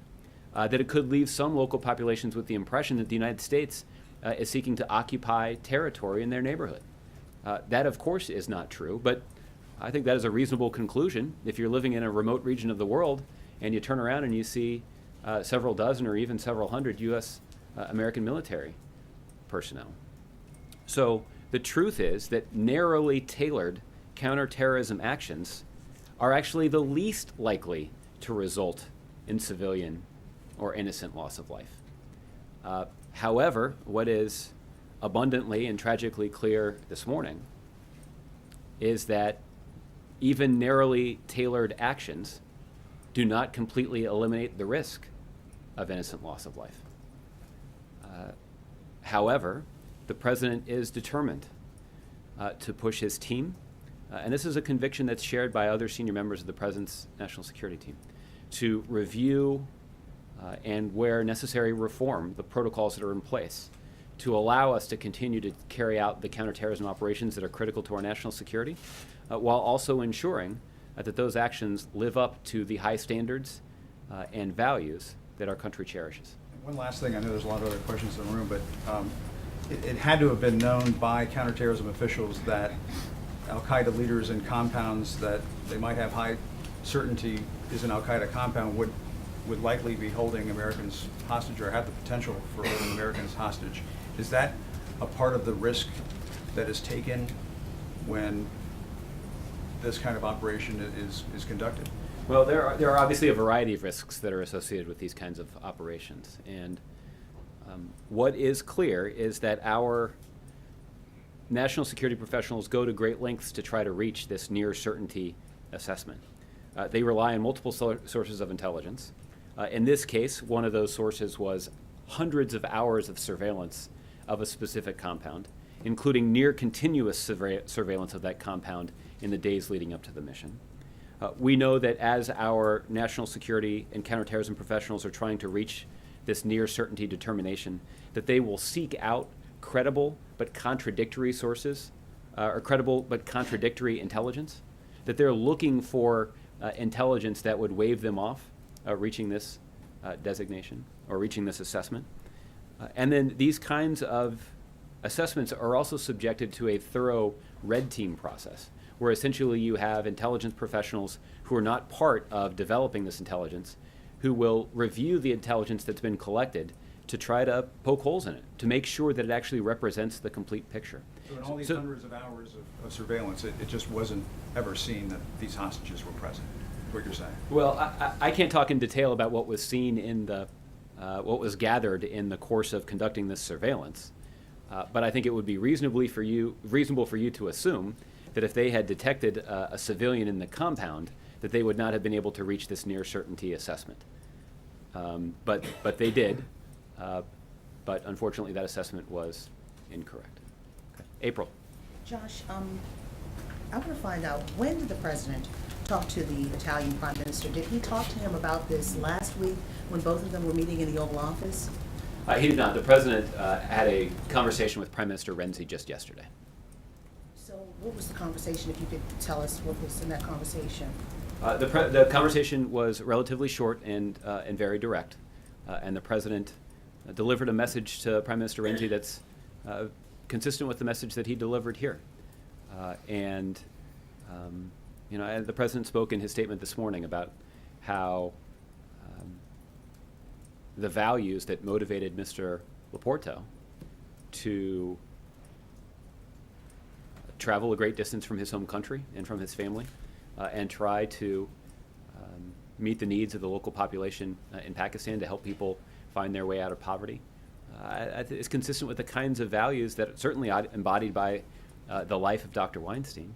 [SPEAKER 1] That it could leave some local populations with the impression that the United States is seeking to occupy territory in their neighborhood. That, of course, is not true, but I think that is a reasonable conclusion. If you're living in a remote region of the world and you turn around and you see several dozen or even several hundred U.S. American military personnel. So the truth is that narrowly tailored counterterrorism actions are actually the least likely to result in civilian or innocent loss of life. However, what is abundantly and tragically clear this morning is that even narrowly tailored actions do not completely eliminate the risk of innocent loss of life. However, the president is determined to push his team, and this is a conviction that's shared by other senior members of the president's national security team, to review and, where necessary, reform the protocols that are in place to allow us to continue to carry out the counterterrorism operations that are critical to our national security, while also ensuring that those actions live up to the high standards and values that our country cherishes.
[SPEAKER 7] One last thing, I know there's a lot of other questions in the room, but it had to have been known by counterterrorism officials that al-Qaeda leaders in compounds that they might have high certainty is an al-Qaeda compound would likely be holding Americans hostage or have the potential for holding Americans hostage. Is that a part of the risk that is taken when this kind of operation is conducted?
[SPEAKER 1] Well, there are obviously a variety of risks that are associated with these kinds of operations. And what is clear is that our national security professionals go to great lengths to try to reach this near certainty assessment. They rely on multiple sources of intelligence. In this case, one of those sources was hundreds of hours of surveillance of a specific compound, including near continuous surveillance of that compound in the days leading up to the mission. We know that as our national security and counterterrorism professionals are trying to reach this near certainty determination, that they will seek out credible but contradictory sources, or credible but contradictory intelligence, that they're looking for intelligence that would wave them off reaching this designation or reaching this assessment. And then these kinds of assessments are also subjected to a thorough red team process, where essentially you have intelligence professionals who are not part of developing this intelligence, who will review the intelligence that's been collected to try to poke holes in it, to make sure that it actually represents the complete picture.
[SPEAKER 7] So in all these hundreds of hours of surveillance, it just wasn't ever seen that these hostages were present, is what you're saying?
[SPEAKER 1] Well, I can't talk in detail about what was seen in the, what was gathered in the course of conducting this surveillance, but I think it would be reasonable for you to assume that if they had detected a civilian in the compound, that they would not have been able to reach this near certainty assessment. But they did, but unfortunately that assessment was incorrect. Okay. April.
[SPEAKER 8] Josh, I want to find out, when did the president talk to the Italian prime minister? Did he talk to him about this last week when both of them were meeting in the Oval Office?
[SPEAKER 1] He did not. The president had a conversation with Prime Minister Renzi just yesterday.
[SPEAKER 8] So what was the conversation, if you could tell us what was in that conversation?
[SPEAKER 1] The conversation was relatively short and very direct, and the president delivered a message to Prime Minister Renzi that's consistent with the message that he delivered here. And the president spoke in his statement this morning about how the values that motivated Mr. Laporto to travel a great distance from his home country and from his family and try to meet the needs of the local population in Pakistan to help people find their way out of poverty. It's consistent with the kinds of values that are certainly embodied by the life of Dr. Weinstein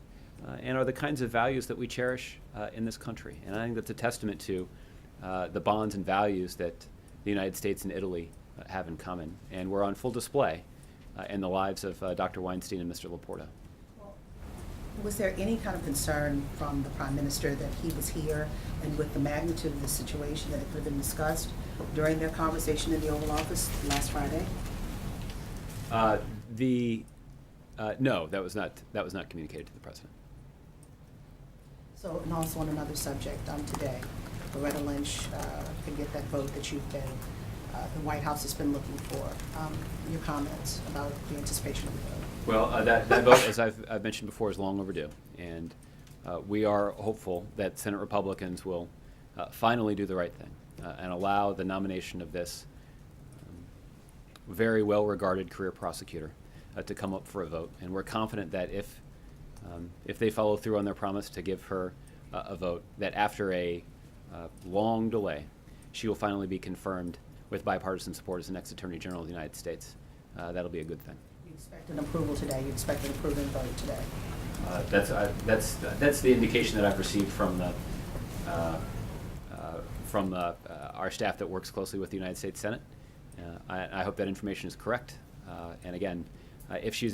[SPEAKER 1] and are the kinds of values that we cherish in this country. And I think that's a testament to the bonds and values that the United States and Italy have in common, and were on full display in the lives of Dr. Weinstein and Mr. Laporta.
[SPEAKER 8] Was there any kind of concern from the prime minister that he was here, and with the magnitude of the situation, that it could have been discussed during their conversation in the Oval Office last Friday?
[SPEAKER 1] No, that was not communicated to the president.
[SPEAKER 8] So, and also on another subject, today, Loretta Lynch can get that vote that you've been, the White House has been looking for. Your comments about the anticipation of the vote?
[SPEAKER 1] Well, that vote, as I've mentioned before, is long overdue. And we are hopeful that Senate Republicans will finally do the right thing and allow the nomination of this very well-regarded career prosecutor to come up for a vote. And we're confident that if they follow through on their promise to give her a vote, that after a long delay, she will finally be confirmed with bipartisan support as the next Attorney General of the United States. That'll be a good thing.
[SPEAKER 8] You expect an approval today, you expect an approving vote today.
[SPEAKER 1] That's the indication that I've received from our staff that works closely with the United States Senate. I hope that information is correct. And again, if she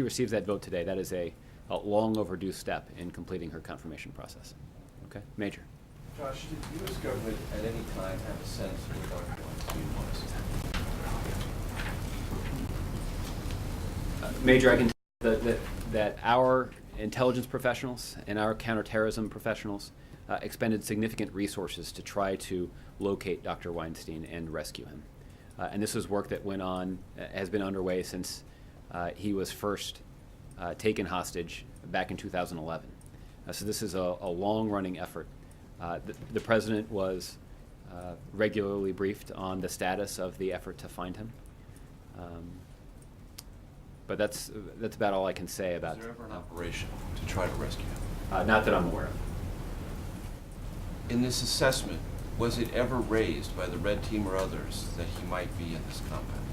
[SPEAKER 1] receives that vote today, that is a long overdue step in completing her confirmation process. Okay, Major.
[SPEAKER 9] Josh, did the U.S. government at any time have a sense of what Dr. Weinstein was?
[SPEAKER 1] Major, I can tell you that our intelligence professionals and our counterterrorism professionals expended significant resources to try to locate Dr. Weinstein and rescue him. And this is work that has been underway since he was first taken hostage back in 2011. So this is a long-running effort. The President was regularly briefed on the status of the effort to find him. But that's about all I can say about.
[SPEAKER 9] Was there ever an operation to try to rescue him?
[SPEAKER 1] Not that I'm aware of.
[SPEAKER 9] In this assessment, was it ever raised by the Red Team or others that he might be in this compound?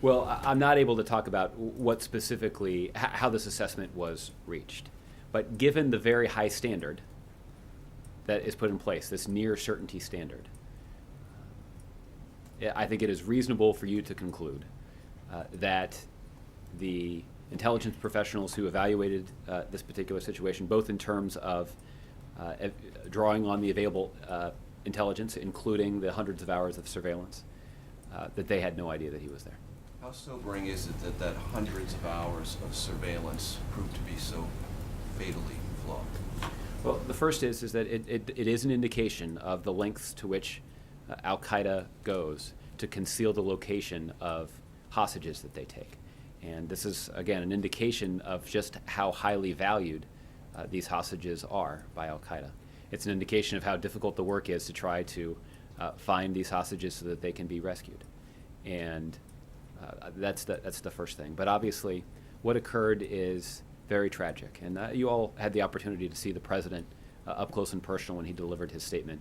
[SPEAKER 1] Well, I'm not able to talk about what specifically, how this assessment was reached. But given the very high standard that is put in place, this near certainty standard, I think it is reasonable for you to conclude that the intelligence professionals who evaluated this particular situation, both in terms of drawing on the available intelligence, including the hundreds of hours of surveillance, that they had no idea that he was there.
[SPEAKER 9] How sobering is it that hundreds of hours of surveillance proved to be so fatally flawed?
[SPEAKER 1] Well, the first is that it is an indication of the lengths to which Al-Qaeda goes to conceal the location of hostages that they take. And this is, again, an indication of just how highly valued these hostages are by Al-Qaeda. It's an indication of how difficult the work is to try to find these hostages so that they can be rescued. And that's the first thing. But obviously, what occurred is very tragic. And you all had the opportunity to see the President up close and personal when he delivered his statement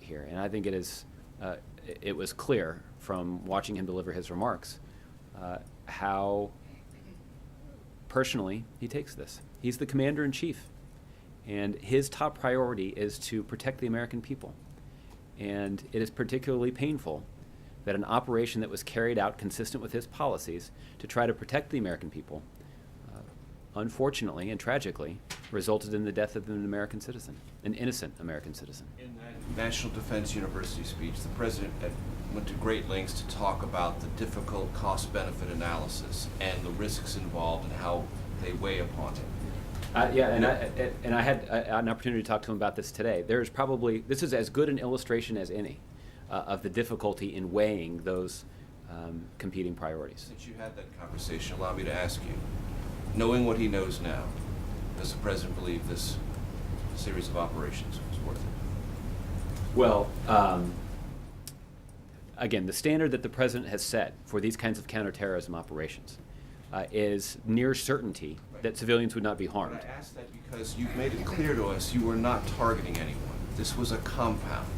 [SPEAKER 1] here. And I think it was clear from watching him deliver his remarks how personally he takes this. He's the commander-in-chief, and his top priority is to protect the American people. And it is particularly painful that an operation that was carried out consistent with his policies to try to protect the American people, unfortunately and tragically, resulted in the death of an American citizen, an innocent American citizen.
[SPEAKER 9] In that National Defense University speech, the President went to great lengths to talk about the difficult cost-benefit analysis and the risks involved and how they weigh upon him.
[SPEAKER 1] And I had an opportunity to talk to him about this today. This is as good an illustration as any of the difficulty in weighing those competing priorities.
[SPEAKER 9] Since you had that conversation, allow me to ask you, knowing what he knows now, does the President believe this series of operations was worth it?
[SPEAKER 1] Well, again, the standard that the President has set for these kinds of counterterrorism operations is near certainty that civilians would not be harmed.
[SPEAKER 9] But I ask that because you've made it clear to us you were not targeting anyone. This was a compound.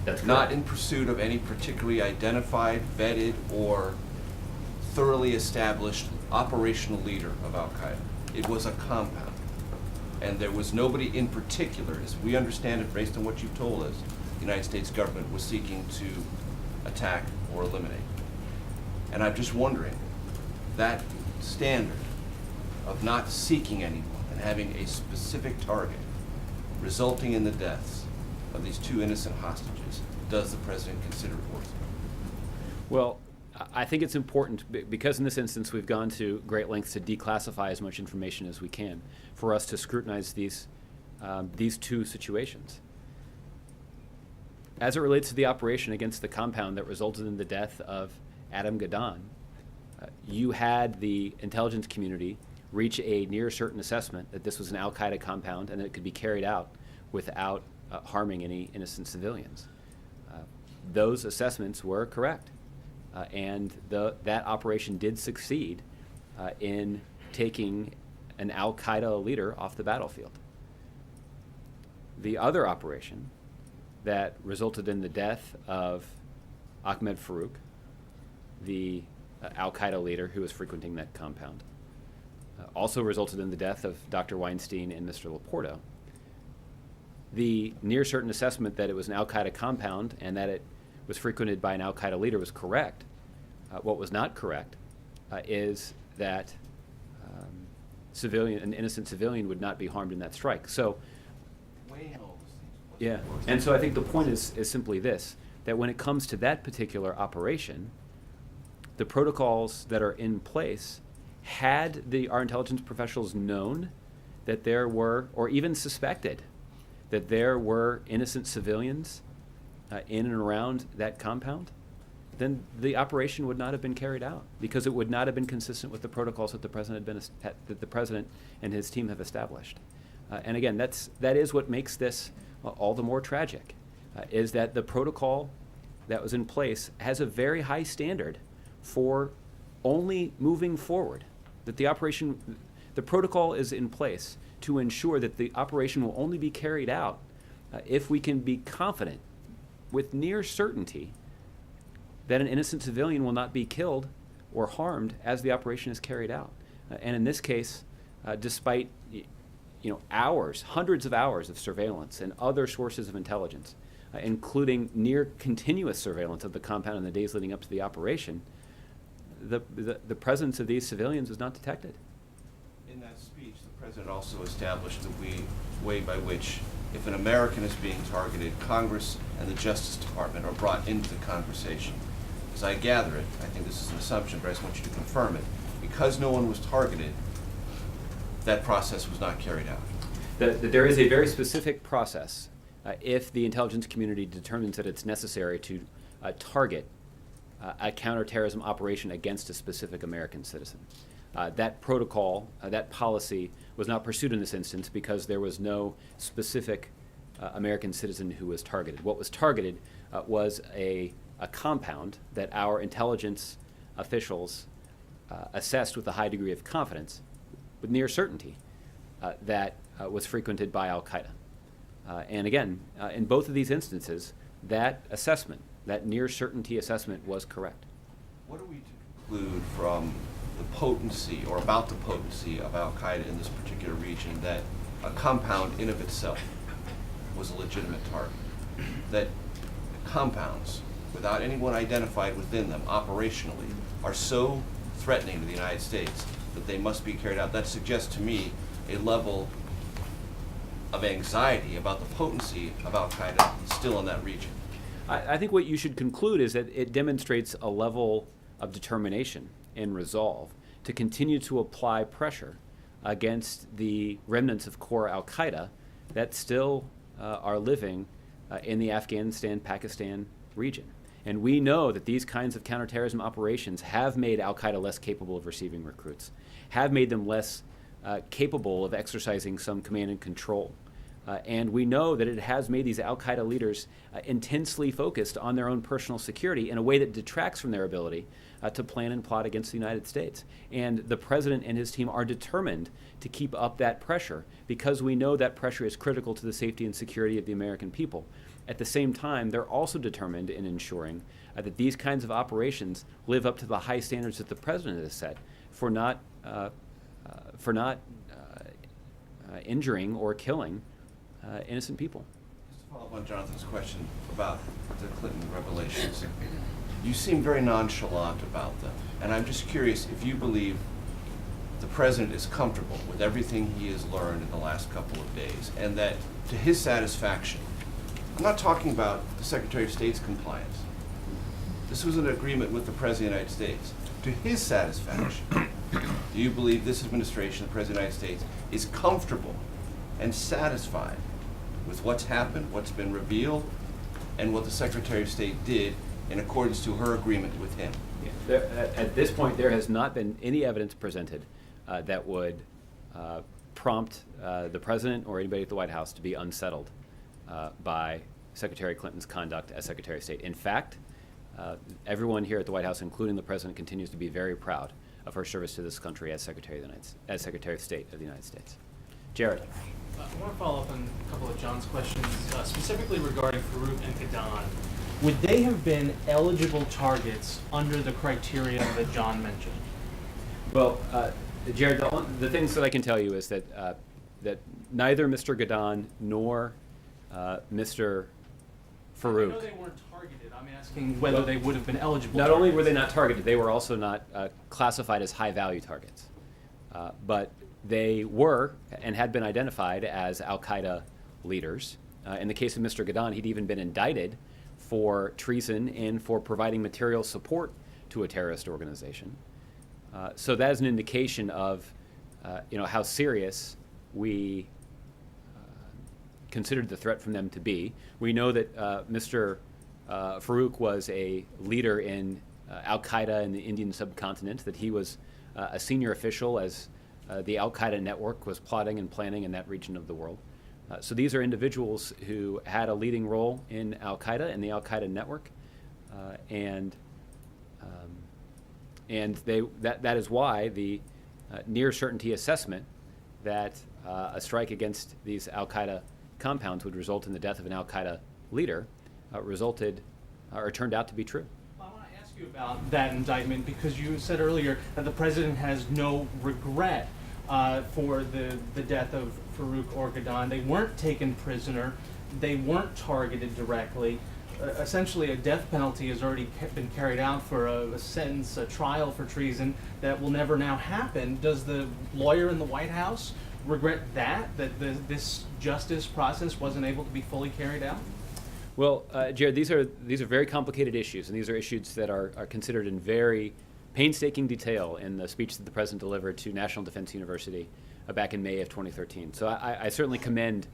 [SPEAKER 1] That's
[SPEAKER 9] not
[SPEAKER 1] correct.
[SPEAKER 9] in pursuit of any particularly identified, vetted, or thoroughly established operational leader of Al-Qaeda. It was a compound. And there was nobody in particular, as we understand it based on what you've told us, the United States government was seeking to attack or eliminate. And I'm just wondering, that standard of not seeking anyone and having a specific target resulting in the deaths of these two innocent hostages, does the President consider it worth it?
[SPEAKER 1] Well, I think it's important, because in this instance we've gone to great lengths to declassify as much information as we can, for us to scrutinize these two situations. As it relates to the operation against the compound that resulted in the death of Adam Gaddan, you had the intelligence community reach a near certain assessment that this was an Al-Qaeda compound and that it could be carried out without harming any innocent civilians. Those assessments were correct, and that operation did succeed in taking an Al-Qaeda leader off the battlefield. The other operation that resulted in the death of Ahmed Farouk, the Al-Qaeda leader who was frequenting that compound, also resulted in the death of Dr. Weinstein and Mr. Laporto. The near certain assessment that it was an Al-Qaeda compound and that it was frequented by an Al-Qaeda leader was correct. What was not correct is that an innocent civilian would not be harmed in that strike. So, yeah, and so I think the point is simply this, that when it comes to that particular operation, the protocols that are in place, had our intelligence professionals known that there were, or even suspected, that there were innocent civilians in and around that compound, then the operation would not have been carried out because it would not have been consistent with the protocols that the president and his team have established. And again, that is what makes this all the more tragic, is that the protocol that was in place has a very high standard for only moving forward. That the protocol is in place to ensure that the operation will only be carried out if we can be confident with near certainty that an innocent civilian will not be killed or harmed as the operation is carried out. And in this case, despite hours, hundreds of hours of surveillance and other sources of intelligence, including near continuous surveillance of the compound in the days leading up to the operation, the presence of these civilians was not detected.
[SPEAKER 9] In that speech, the president also established the way by which, if an American is being targeted, Congress and the Justice Department are brought into the conversation. As I gather it, I think this is an assumption, but I just want you to confirm it. Because no one was targeted, that process was not carried out.
[SPEAKER 1] There is a very specific process if the intelligence community determines that it's necessary to target a counterterrorism operation against a specific American citizen. That protocol, that policy was not pursued in this instance because there was no specific American citizen who was targeted. What was targeted was a compound that our intelligence officials assessed with a high degree of confidence, with near certainty, that was frequented by Al-Qaeda. And again, in both of these instances, that assessment, that near certainty assessment, was correct.
[SPEAKER 9] What are we to conclude from the potency, or about the potency of Al-Qaeda in this particular region, that a compound in of itself was a legitimate target? That compounds, without anyone identified within them operationally, are so threatening to the United States that they must be carried out? That suggests to me a level of anxiety about the potency of Al-Qaeda still in that region.
[SPEAKER 1] I think what you should conclude is that it demonstrates a level of determination and resolve to continue to apply pressure against the remnants of core Al-Qaeda that still are living in the Afghanistan-Pakistan region. And we know that these kinds of counterterrorism operations have made Al-Qaeda less capable of receiving recruits, have made them less capable of exercising some command and control. And we know that it has made these Al-Qaeda leaders intensely focused on their own personal security in a way that detracts from their ability to plan and plot against the United States. And the president and his team are determined to keep up that pressure because we know that pressure is critical to the safety and security of the American people. At the same time, they're also determined in ensuring that these kinds of operations live up to the high standards that the president has set for not injuring or killing innocent people.
[SPEAKER 9] Just to follow up on Jonathan's question about the Clinton revelations, you seem very nonchalant about them, and I'm just curious if you believe the president is comfortable with everything he has learned in the last couple of days, and that to his satisfaction, I'm not talking about the Secretary of State's compliance. This was an agreement with the President of the United States. To his satisfaction, do you believe this administration, the President of the United States, is comfortable and satisfied with what's happened, what's been revealed, and what the Secretary of State did in accordance to her agreement with him?
[SPEAKER 1] At this point, there has not been any evidence presented that would prompt the president or anybody at the White House to be unsettled by Secretary Clinton's conduct as Secretary of State. In fact, everyone here at the White House, including the president, continues to be very proud of her service to this country as Secretary of State of the United States. Jared.
[SPEAKER 10] I want to follow up on a couple of John's questions, specifically regarding Farouk and Gadan. Would they have been eligible targets under the criteria that John mentioned?
[SPEAKER 1] Well, Jared, the things that I can tell you is that that neither Mr. Gadan nor Mr. Farouk.
[SPEAKER 10] I know they weren't targeted. I'm asking whether they would have been eligible.
[SPEAKER 1] Not only were they not targeted, they were also not classified as high-value targets. But they were and had been identified as al-Qaeda leaders. In the case of Mr. Gadan, he'd even been indicted for treason and for providing material support to a terrorist organization. So that is an indication of how serious we considered the threat from them to be. We know that Mr. Farouk was a leader in al-Qaeda in the Indian subcontinent, that he was a senior official as the al-Qaeda network was plotting and planning in that region of the world. So these are individuals who had a leading role in al-Qaeda and the al-Qaeda network, and that is why the near certainty assessment that a strike against these al-Qaeda compounds would result in the death of an al-Qaeda leader turned out to be true.
[SPEAKER 10] I want to ask you about that indictment because you said earlier that the president has no regret for the death of Farouk or Gadan. They weren't taken prisoner. They weren't targeted directly. Essentially, a death penalty has already been carried out for a sentence, a trial for treason that will never now happen. Does the lawyer in the White House regret that this justice process wasn't able to be fully carried out?
[SPEAKER 1] Well, Jared, these are very complicated issues, and these are issues that are considered in very painstaking detail in the speech that the president delivered to National Defense University back in May of 2013. So I certainly commend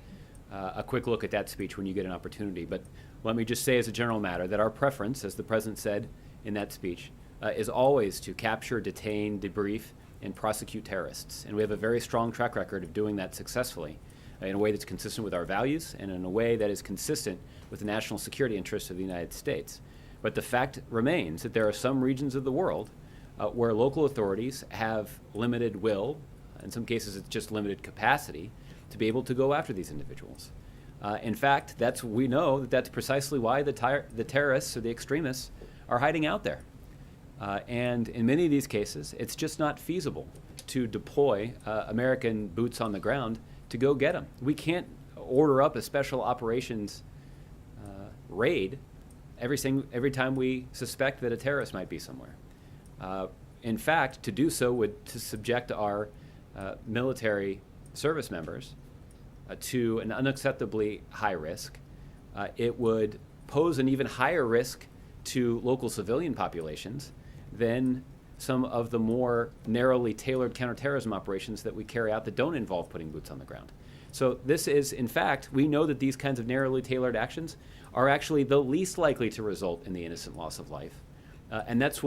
[SPEAKER 1] a quick look at that speech when you get an opportunity. But let me just say as a general matter that our preference, as the president said in that speech, is always to capture, detain, debrief, and prosecute terrorists. And we have a very strong track record of doing that successfully in a way that's consistent with our values and in a way that is consistent with the national security interests of the United States. But the fact remains that there are some regions of the world where local authorities have limited will, in some cases it's just limited capacity, to be able to go after these individuals. In fact, we know that that's precisely why the terrorists or the extremists are hiding out there. And in many of these cases, it's just not feasible to deploy American boots on the ground to go get them. We can't order up a special operations raid every time we suspect that a terrorist might be somewhere. In fact, to do so would to subject our military service members to an unacceptably high risk. It would pose an even higher risk to local civilian populations than some of the more narrowly tailored counterterrorism operations that we carry out that don't involve putting boots on the ground. So this is, in fact, we know that these kinds of narrowly tailored actions are actually the least likely to result in the innocent loss of life. And that's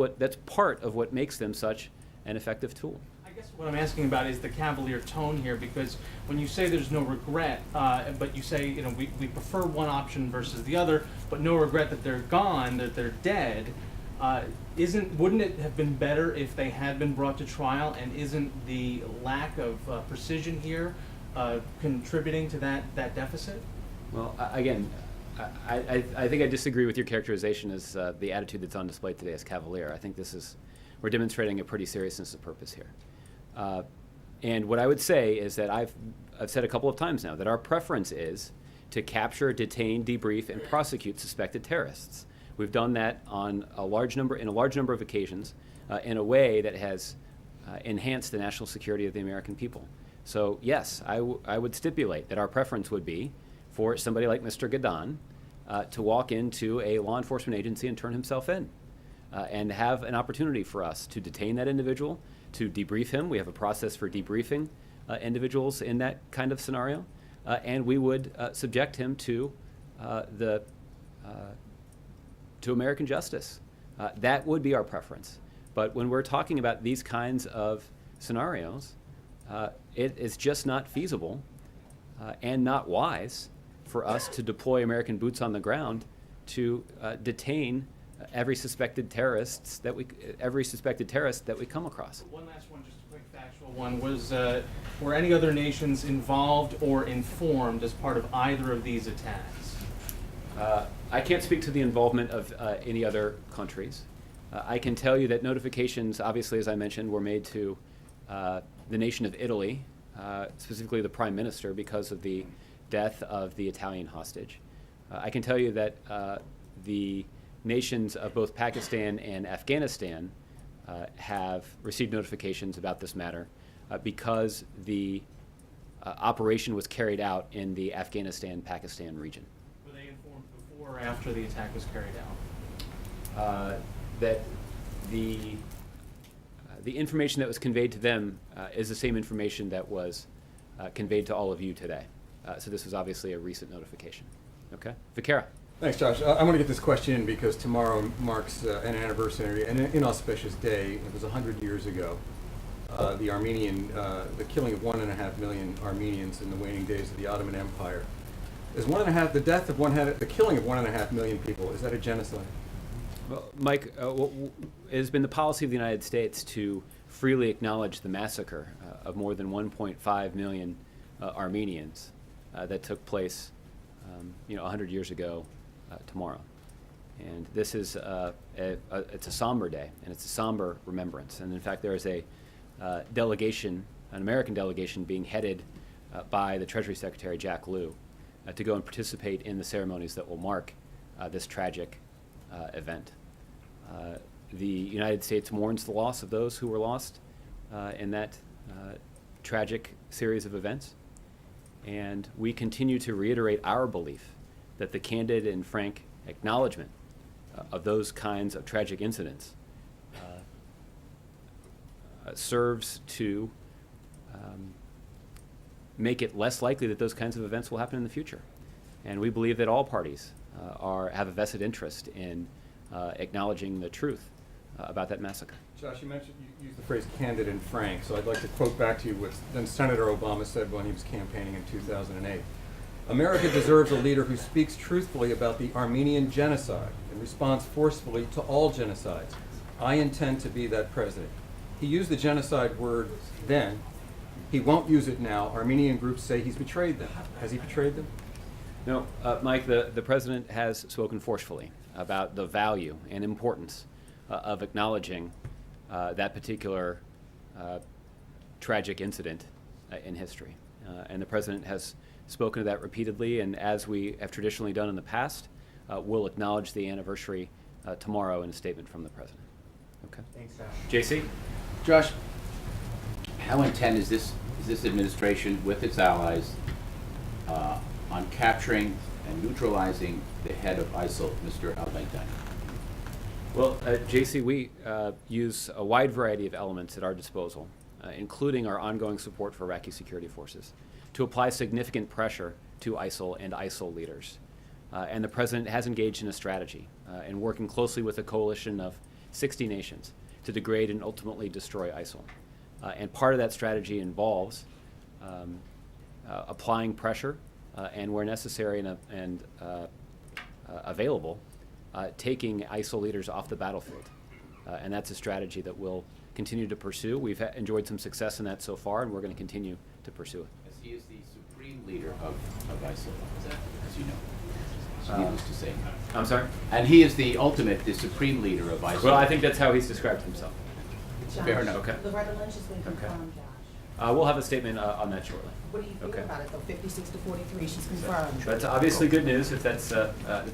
[SPEAKER 1] part of what makes them such an effective tool.
[SPEAKER 10] I guess what I'm asking about is the cavalier tone here, because when you say there's no regret, but you say, we prefer one option versus the other, but no regret that they're gone, that they're dead, wouldn't it have been better if they had been brought to trial, and isn't the lack of precision here contributing to that deficit?
[SPEAKER 1] Well, again, I think I disagree with your characterization as the attitude that's on display today as cavalier. I think we're demonstrating a pretty seriousness of purpose here. And what I would say is that I've said a couple of times now that our preference is to capture, detain, debrief, and prosecute suspected terrorists. We've done that in a large number of occasions in a way that has enhanced the national security of the American people. So yes, I would stipulate that our preference would be for somebody like Mr. Gadan to walk into a law enforcement agency and turn himself in and have an opportunity for us to detain that individual, to debrief him. We have a process for debriefing individuals in that kind of scenario, and we would subject him to American justice. That would be our preference. But when we're talking about these kinds of scenarios, it is just not feasible and not wise for us to deploy American boots on the ground to detain every suspected terrorist that we come across.
[SPEAKER 10] One last one, just a quick factual one. Were any other nations involved or informed as part of either of these attacks?
[SPEAKER 1] I can't speak to the involvement of any other countries. I can tell you that notifications, obviously, as I mentioned, were made to the nation of Italy, specifically the Prime Minister, because of the death of the Italian hostage. I can tell you that the nations of both Pakistan and Afghanistan have received notifications about this matter because the operation was carried out in the Afghanistan-Pakistan region.
[SPEAKER 10] Were they informed before or after the attack was carried out?
[SPEAKER 1] That the information that was conveyed to them is the same information that was conveyed to all of you today. So this was obviously a recent notification. Okay? Vicara.
[SPEAKER 11] Thanks, Josh. I want to get this question in because tomorrow marks an anniversary, an inauspicious day. It was 100 years ago. The killing of 1.5 million Armenians in the waning days of the Ottoman Empire. The killing of 1.5 million people, is that a genocide?
[SPEAKER 1] Well, Mike, it has been the policy of the United States to freely acknowledge the massacre of more than 1.5 million Armenians that took place 100 years ago tomorrow. And this is it's a somber day, and it's a somber remembrance. And in fact, there is a delegation, an American delegation, being headed by the Treasury Secretary, Jack Lew, to go and participate in the ceremonies that will mark this tragic event. The United States mourns the loss of those who were lost in that tragic series of events. And we continue to reiterate our belief that the candid and frank acknowledgement of those kinds of tragic incidents serves to make it less likely that those kinds of events will happen in the future. And we believe that all parties have a vested interest in acknowledging the truth about that massacre.
[SPEAKER 11] Josh, you used the phrase candid and frank, so I'd like to quote back to you what then Senator Obama said when he was campaigning in 2008. America deserves a leader who speaks truthfully about the Armenian genocide and responds forcefully to all genocides. I intend to be that president. He used the genocide word then. He won't use it now. Armenian groups say he's betrayed them. Has he betrayed them?
[SPEAKER 1] No, Mike, the president has spoken forcefully about the value and importance of acknowledging that particular tragic incident in history. And the president has spoken to that repeatedly, and as we have traditionally done in the past, we'll acknowledge the anniversary tomorrow in a statement from the president. Okay.
[SPEAKER 2] Thanks, Josh.
[SPEAKER 1] JC?
[SPEAKER 12] Josh, how intent is this administration with its allies on capturing and neutralizing the head of ISIL, Mr. al-Baghdadi?
[SPEAKER 1] Well, JC, we use a wide variety of elements at our disposal, including our ongoing support for Iraqi security forces, to apply significant pressure to ISIL and ISIL leaders. And the president has engaged in a strategy in working closely with a coalition of 60 nations to degrade and ultimately destroy ISIL. And part of that strategy involves applying pressure and, where necessary and available, taking ISIL leaders off the battlefield. And that's a strategy that we'll continue to pursue. We've enjoyed some success in that so far, and we're going to continue to pursue it.
[SPEAKER 12] As he is the supreme leader of ISIL, as you know. Needless to say.
[SPEAKER 1] I'm sorry?
[SPEAKER 12] And he is the supreme leader of ISIL.
[SPEAKER 1] Well, I think that's how he's described himself.
[SPEAKER 12] Fair enough.
[SPEAKER 1] Okay.
[SPEAKER 8] Loretta Lynch has been confirmed, Josh.
[SPEAKER 1] We'll have a statement on that shortly.
[SPEAKER 8] What do you feel
[SPEAKER 1] Okay.
[SPEAKER 8] about it, though? 56 to 43, she's confirmed.
[SPEAKER 1] That's obviously good news. If that's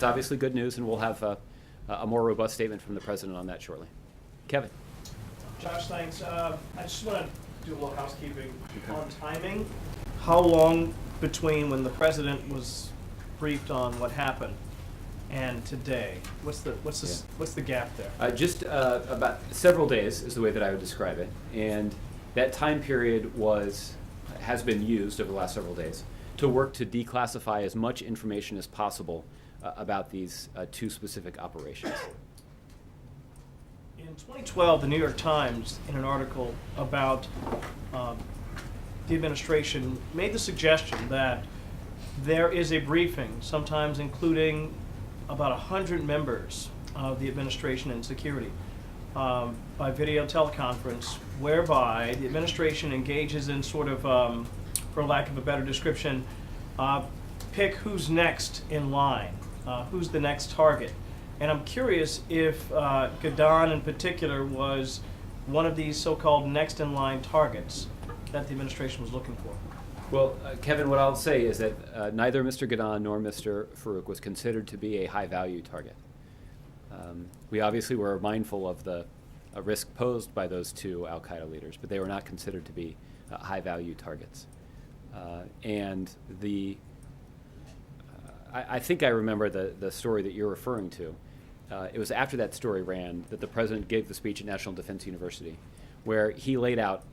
[SPEAKER 1] obviously good news, and we'll have a more robust statement from the president on that shortly. Kevin.
[SPEAKER 13] Josh, thanks. I just want to do a little housekeeping on timing. How long between when the president was briefed on what happened and today? What's the gap there?
[SPEAKER 1] Just about several days is the way that I would describe it, and that time period has been used over the last several days to work to declassify as much information as possible about these two specific operations.
[SPEAKER 13] In 2012, the New York Times, in an article about the administration, made the suggestion that there is a briefing, sometimes including about 100 members of the administration and security, by video teleconference, whereby the administration engages in sort of, for lack of a better description, pick who's next in line, who's the next target. And I'm curious if Gadon in particular was one of these so-called next in line targets that the administration was looking for.
[SPEAKER 1] Well, Kevin, what I'll say is that neither Mr. Gadon nor Mr. Farouk was considered to be a high-value target. We obviously were mindful of the risk posed by those two al-Qaeda leaders, but they were not considered to be high-value targets. And I think I remember the story that you're referring to. It was after that story ran that the president gave the speech at National Defense University, where he laid out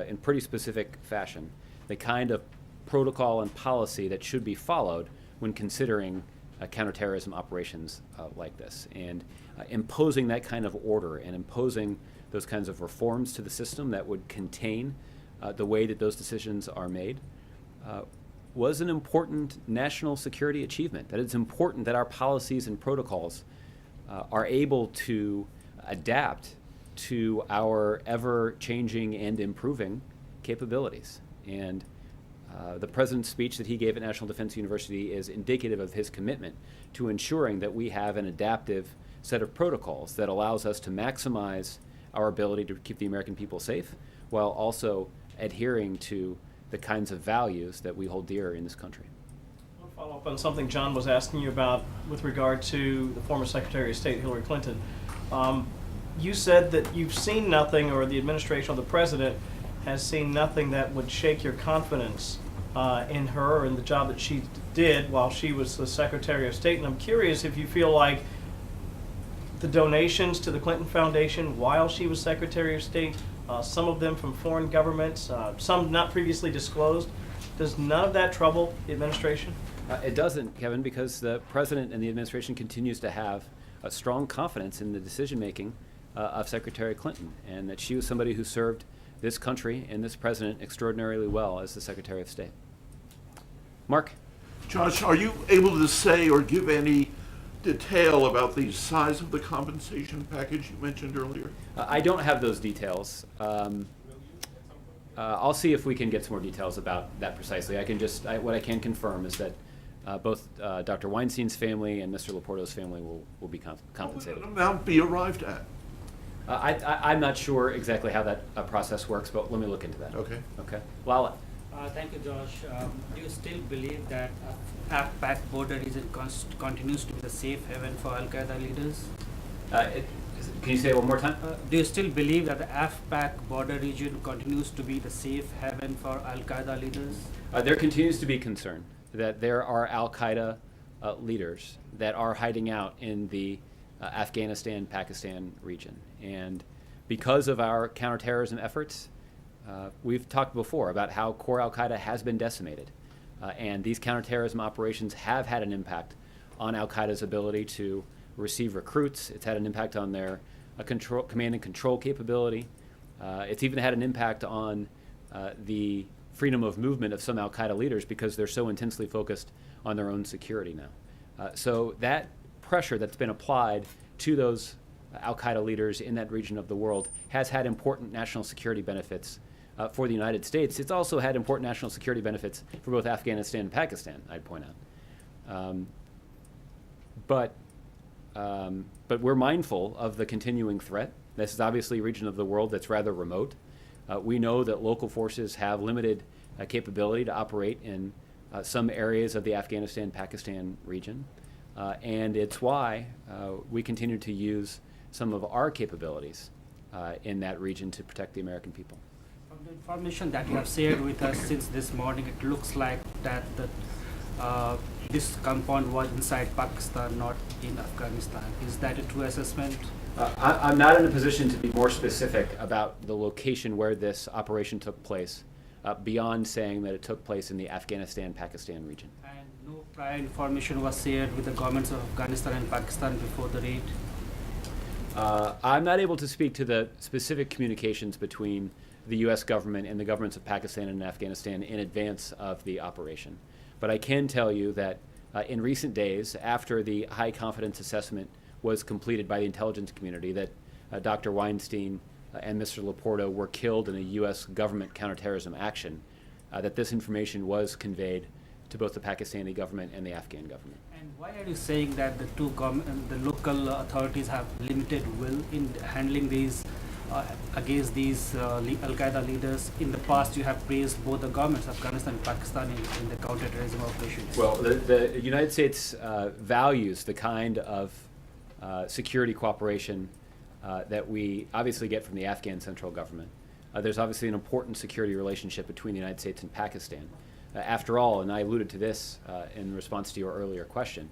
[SPEAKER 1] in pretty specific fashion the kind of protocol and policy that should be followed when considering counterterrorism operations like this. And imposing that kind of order and imposing those kinds of reforms to the system that would contain the way that those decisions are made was an important national security achievement. That it's important that our policies and protocols are able to adapt to our ever-changing and improving capabilities. And the president's speech that he gave at National Defense University is indicative of his commitment to ensuring that we have an adaptive set of protocols that allows us to maximize our ability to keep the American people safe while also adhering to the kinds of values that we hold dear in this country.
[SPEAKER 13] I'll follow up on something John was asking you about with regard to the former Secretary of State, Hillary Clinton. You said that you've seen nothing, or the administration or the president has seen nothing that would shake your confidence in her and the job that she did while she was the Secretary of State. And I'm curious if you feel like the donations to the Clinton Foundation while she was Secretary of State, some of them from foreign governments, some not previously disclosed, does none of that trouble the administration?
[SPEAKER 1] It doesn't, Kevin, because the president and the administration continues to have a strong confidence in the decision-making of Secretary Clinton, and that she was somebody who served this country and this president extraordinarily well as the Secretary of State. Mark?
[SPEAKER 14] Josh, are you able to say or give any detail about the size of the compensation package you mentioned earlier?
[SPEAKER 1] I don't have those details. I'll see if we can get some more details about that precisely. What I can confirm is that both Dr. Weinstein's family and Mr. Laporto's family will be compensated.
[SPEAKER 14] What would an amount be arrived at?
[SPEAKER 1] I'm not sure exactly how that process works, but let me look into that.
[SPEAKER 14] Okay.
[SPEAKER 1] Okay. Lala?
[SPEAKER 15] Thank you, Josh. Do you still believe that AFPAC border region continues to be the safe haven for Al-Qaeda leaders?
[SPEAKER 1] Can you say it one more time?
[SPEAKER 15] Do you still believe that the AFPAC border region continues to be the safe haven for Al-Qaeda leaders?
[SPEAKER 1] There continues to be concern that there are Al-Qaeda leaders that are hiding out in the Afghanistan-Pakistan region. And because of our counterterrorism efforts, we've talked before about how core Al-Qaeda has been decimated. And these counterterrorism operations have had an impact on Al-Qaeda's ability to receive recruits. It's had an impact on their command and control capability. It's even had an impact on the freedom of movement of some Al-Qaeda leaders because they're so intensely focused on their own security now. So that pressure that's been applied to those Al-Qaeda leaders in that region of the world has had important national security benefits for the United States. It's also had important national security benefits for both Afghanistan and Pakistan, I'd point out. But we're mindful of the continuing threat. This is obviously a region of the world that's rather remote. We know that local forces have limited capability to operate in some areas of the Afghanistan-Pakistan region. And it's why we continue to use some of our capabilities in that region to protect the American people.
[SPEAKER 15] From the information that you have shared with us since this morning, it looks like that this compound was inside Pakistan, not in Afghanistan. Is that a true assessment?
[SPEAKER 1] I'm not in a position to be more specific about the location where this operation took place, beyond saying that it took place in the Afghanistan-Pakistan region.
[SPEAKER 15] And no prior information was shared with the governments of Afghanistan and Pakistan before the raid?
[SPEAKER 1] I'm not able to speak to the specific communications between the U.S. government and the governments of Pakistan and Afghanistan in advance of the operation. But I can tell you that in recent days, after the high confidence assessment was completed by the intelligence community, that Dr. Weinstein and Mr. Laporto were killed in a U.S. government counterterrorism action, that this information was conveyed to both the Pakistani government and the Afghan government.
[SPEAKER 15] And why are you saying that the local authorities have limited will in handling these against these Al-Qaeda leaders? In the past, you have praised both the governments, Afghanistan and Pakistan, in the counterterrorism operations.
[SPEAKER 1] Well, the United States values the kind of security cooperation that we obviously get from the Afghan central government. There's obviously an important security relationship between the United States and Pakistan. After all, and I alluded to this in response to your earlier question,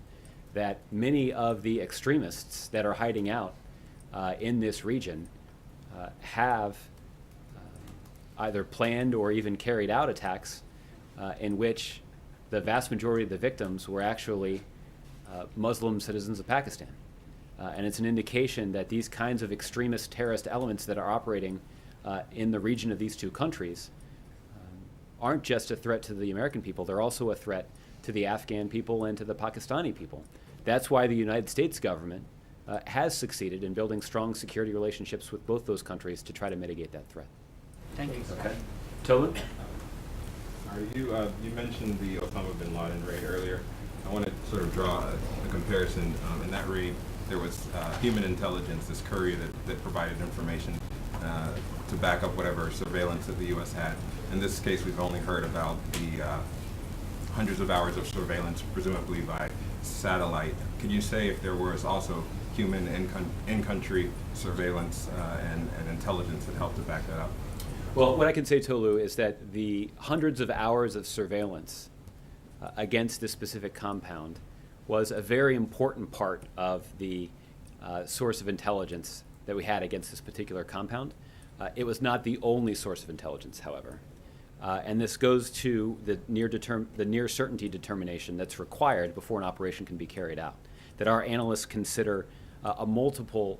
[SPEAKER 1] that many of the extremists that are hiding out in this region have either planned or even carried out attacks in which the vast majority of the victims were actually Muslim citizens of Pakistan. And it's an indication that these kinds of extremist terrorist elements that are operating in the region of these two countries aren't just a threat to the American people, they're also a threat to the Afghan people and to the Pakistani people. That's why the United States government has succeeded in building strong security relationships with both those countries to try to mitigate that threat.
[SPEAKER 15] Thank you.
[SPEAKER 1] Okay. Tolan?
[SPEAKER 16] You mentioned the Osama bin Laden raid earlier. I want to sort of draw a comparison. In that raid, there was human intelligence, this courier that provided information to back up whatever surveillance that the U.S. had. In this case, we've only heard about the hundreds of hours of surveillance, presumably by satellite. Can you say if there was also human in-country surveillance and intelligence that helped to back that up?
[SPEAKER 1] Well, what I can say, Tolu, is that the hundreds of hours of surveillance against this specific compound was a very important part of the source of intelligence that we had against this particular compound. It was not the only source of intelligence, however. And this goes to the near certainty determination that's required before an operation can be carried out. That our analysts consider multiple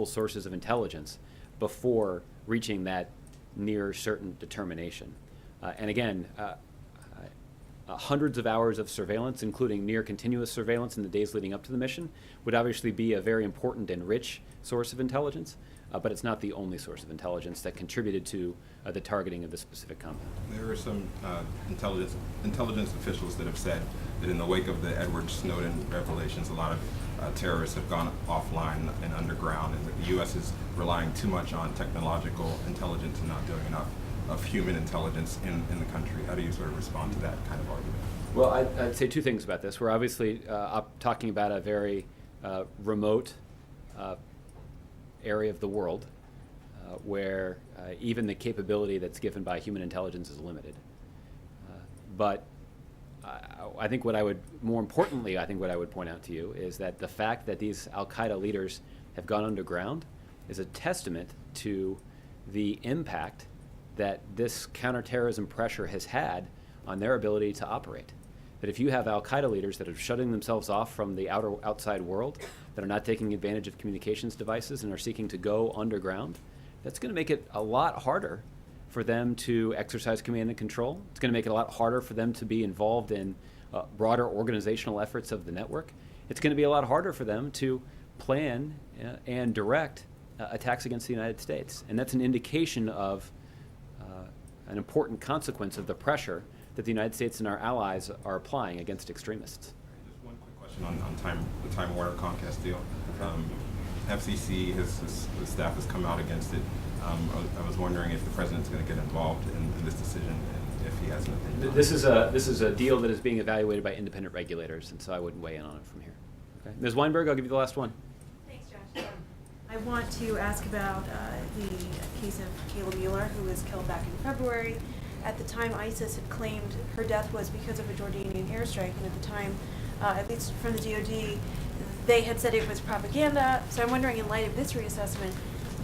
[SPEAKER 1] sources of intelligence before reaching that near certain determination. And again, hundreds of hours of surveillance, including near continuous surveillance in the days leading up to the mission, would obviously be a very important and rich source of intelligence, but it's not the only source of intelligence that contributed to the targeting of this specific compound.
[SPEAKER 16] There are some intelligence officials that have said that in the wake of the Edward Snowden revelations, a lot of terrorists have gone offline and underground, and that the U.S. is relying too much on technological intelligence and not doing enough of human intelligence in the country. How do you sort of respond to that kind of argument?
[SPEAKER 1] Well, I'd say two things about this. We're obviously talking about a very remote area of the world where even the capability that's given by human intelligence is limited. But I think what I would point out to you is that the fact that these Al-Qaeda leaders have gone underground is a testament to the impact that this counterterrorism pressure has had on their ability to operate. That if you have Al-Qaeda leaders that are shutting themselves off from the outside world, that are not taking advantage of communications devices and are seeking to go underground, that's going to make it a lot harder for them to exercise command and control. It's going to make it a lot harder for them to be involved in broader organizational efforts of the network. It's going to be a lot harder for them to plan and direct attacks against the United States. And that's an indication of an important consequence of the pressure that the United States and our allies are applying against extremists.
[SPEAKER 16] Just one quick question on the Time Warner Comcast deal. FCC, his staff has come out against it. I was wondering if the president's going to get involved in this decision and if he has an opinion.
[SPEAKER 1] This is a deal that is being evaluated by independent regulators, and so I wouldn't weigh in on it from here. Okay. Ms. Weinberg, I'll give you the last one.
[SPEAKER 17] Thanks, Josh. I want to ask about the case of Kayla Mueller, who was killed back in February. At the time, ISIS had claimed her death was because of a Jordanian airstrike, and at the time, at least from the DoD, they had said it was propaganda. So I'm wondering, in light of this reassessment,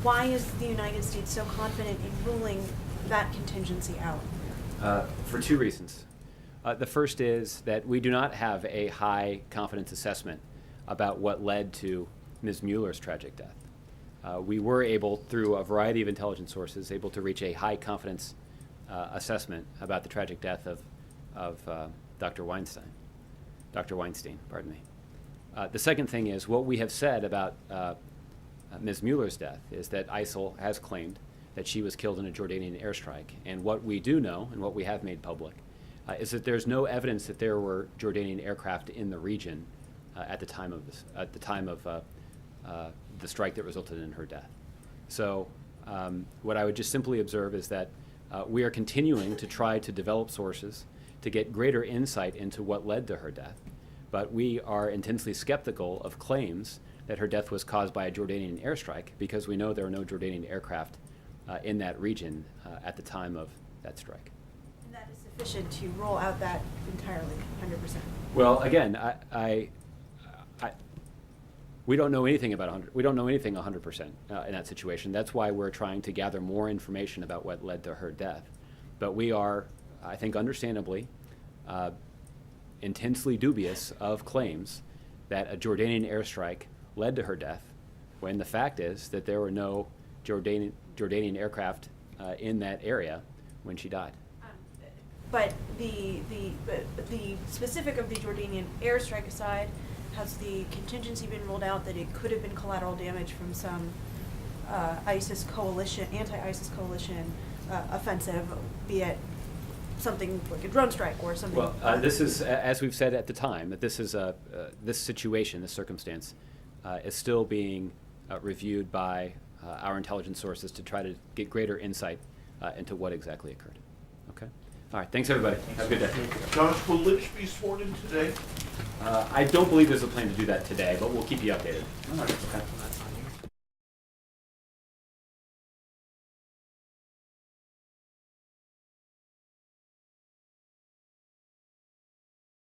[SPEAKER 17] why is the United States so confident in ruling that contingency out?
[SPEAKER 1] For two reasons. The first is that we do not have a high confidence assessment about what led to Ms. Mueller's tragic death. we were able, through a variety of intelligence sources, able to reach a high confidence assessment about the tragic death of Dr. Weinstein. Dr. Weinstein, pardon me. The second thing is what we have said about Ms. Mueller's death is that ISIL has claimed that she was killed in a Jordanian airstrike. And what we do know, and what we have made public, is that there's no evidence that there were Jordanian aircraft in the region at the time of the strike that resulted in her death. So what I would just simply observe is that we are continuing to try to develop sources to get greater insight into what led to her death. But we are intensely skeptical of claims that her death was caused by a Jordanian airstrike because we know there are no Jordanian aircraft in that region at the time of that strike.
[SPEAKER 17] And that is sufficient to roll out that entirely, 100%.
[SPEAKER 1] Well, again, we don't know anything about 100. We don't know anything 100% in that situation. That's why we're trying to gather more information about what led to her death. But we are, I think, understandably, intensely dubious of claims that a Jordanian airstrike led to her death, when the fact is that there were no Jordanian aircraft in that area when she died.
[SPEAKER 17] But the specific of the Jordanian airstrike aside, has the contingency been ruled out that it could have been collateral damage from some ISIS coalition, anti-ISIS coalition offensive, be it something like a drone strike or something?
[SPEAKER 1] Well, this is, as we've said at the time, that this is this situation, this circumstance, is still being reviewed by our intelligence sources to try to get greater insight into what exactly occurred. Okay? All right, thanks everybody. Have a good day.
[SPEAKER 14] Josh, will Lynch be sworn in today?
[SPEAKER 1] I don't believe there's a plan to do that today, but we'll keep you updated.
[SPEAKER 14] All right.
[SPEAKER 1] Okay.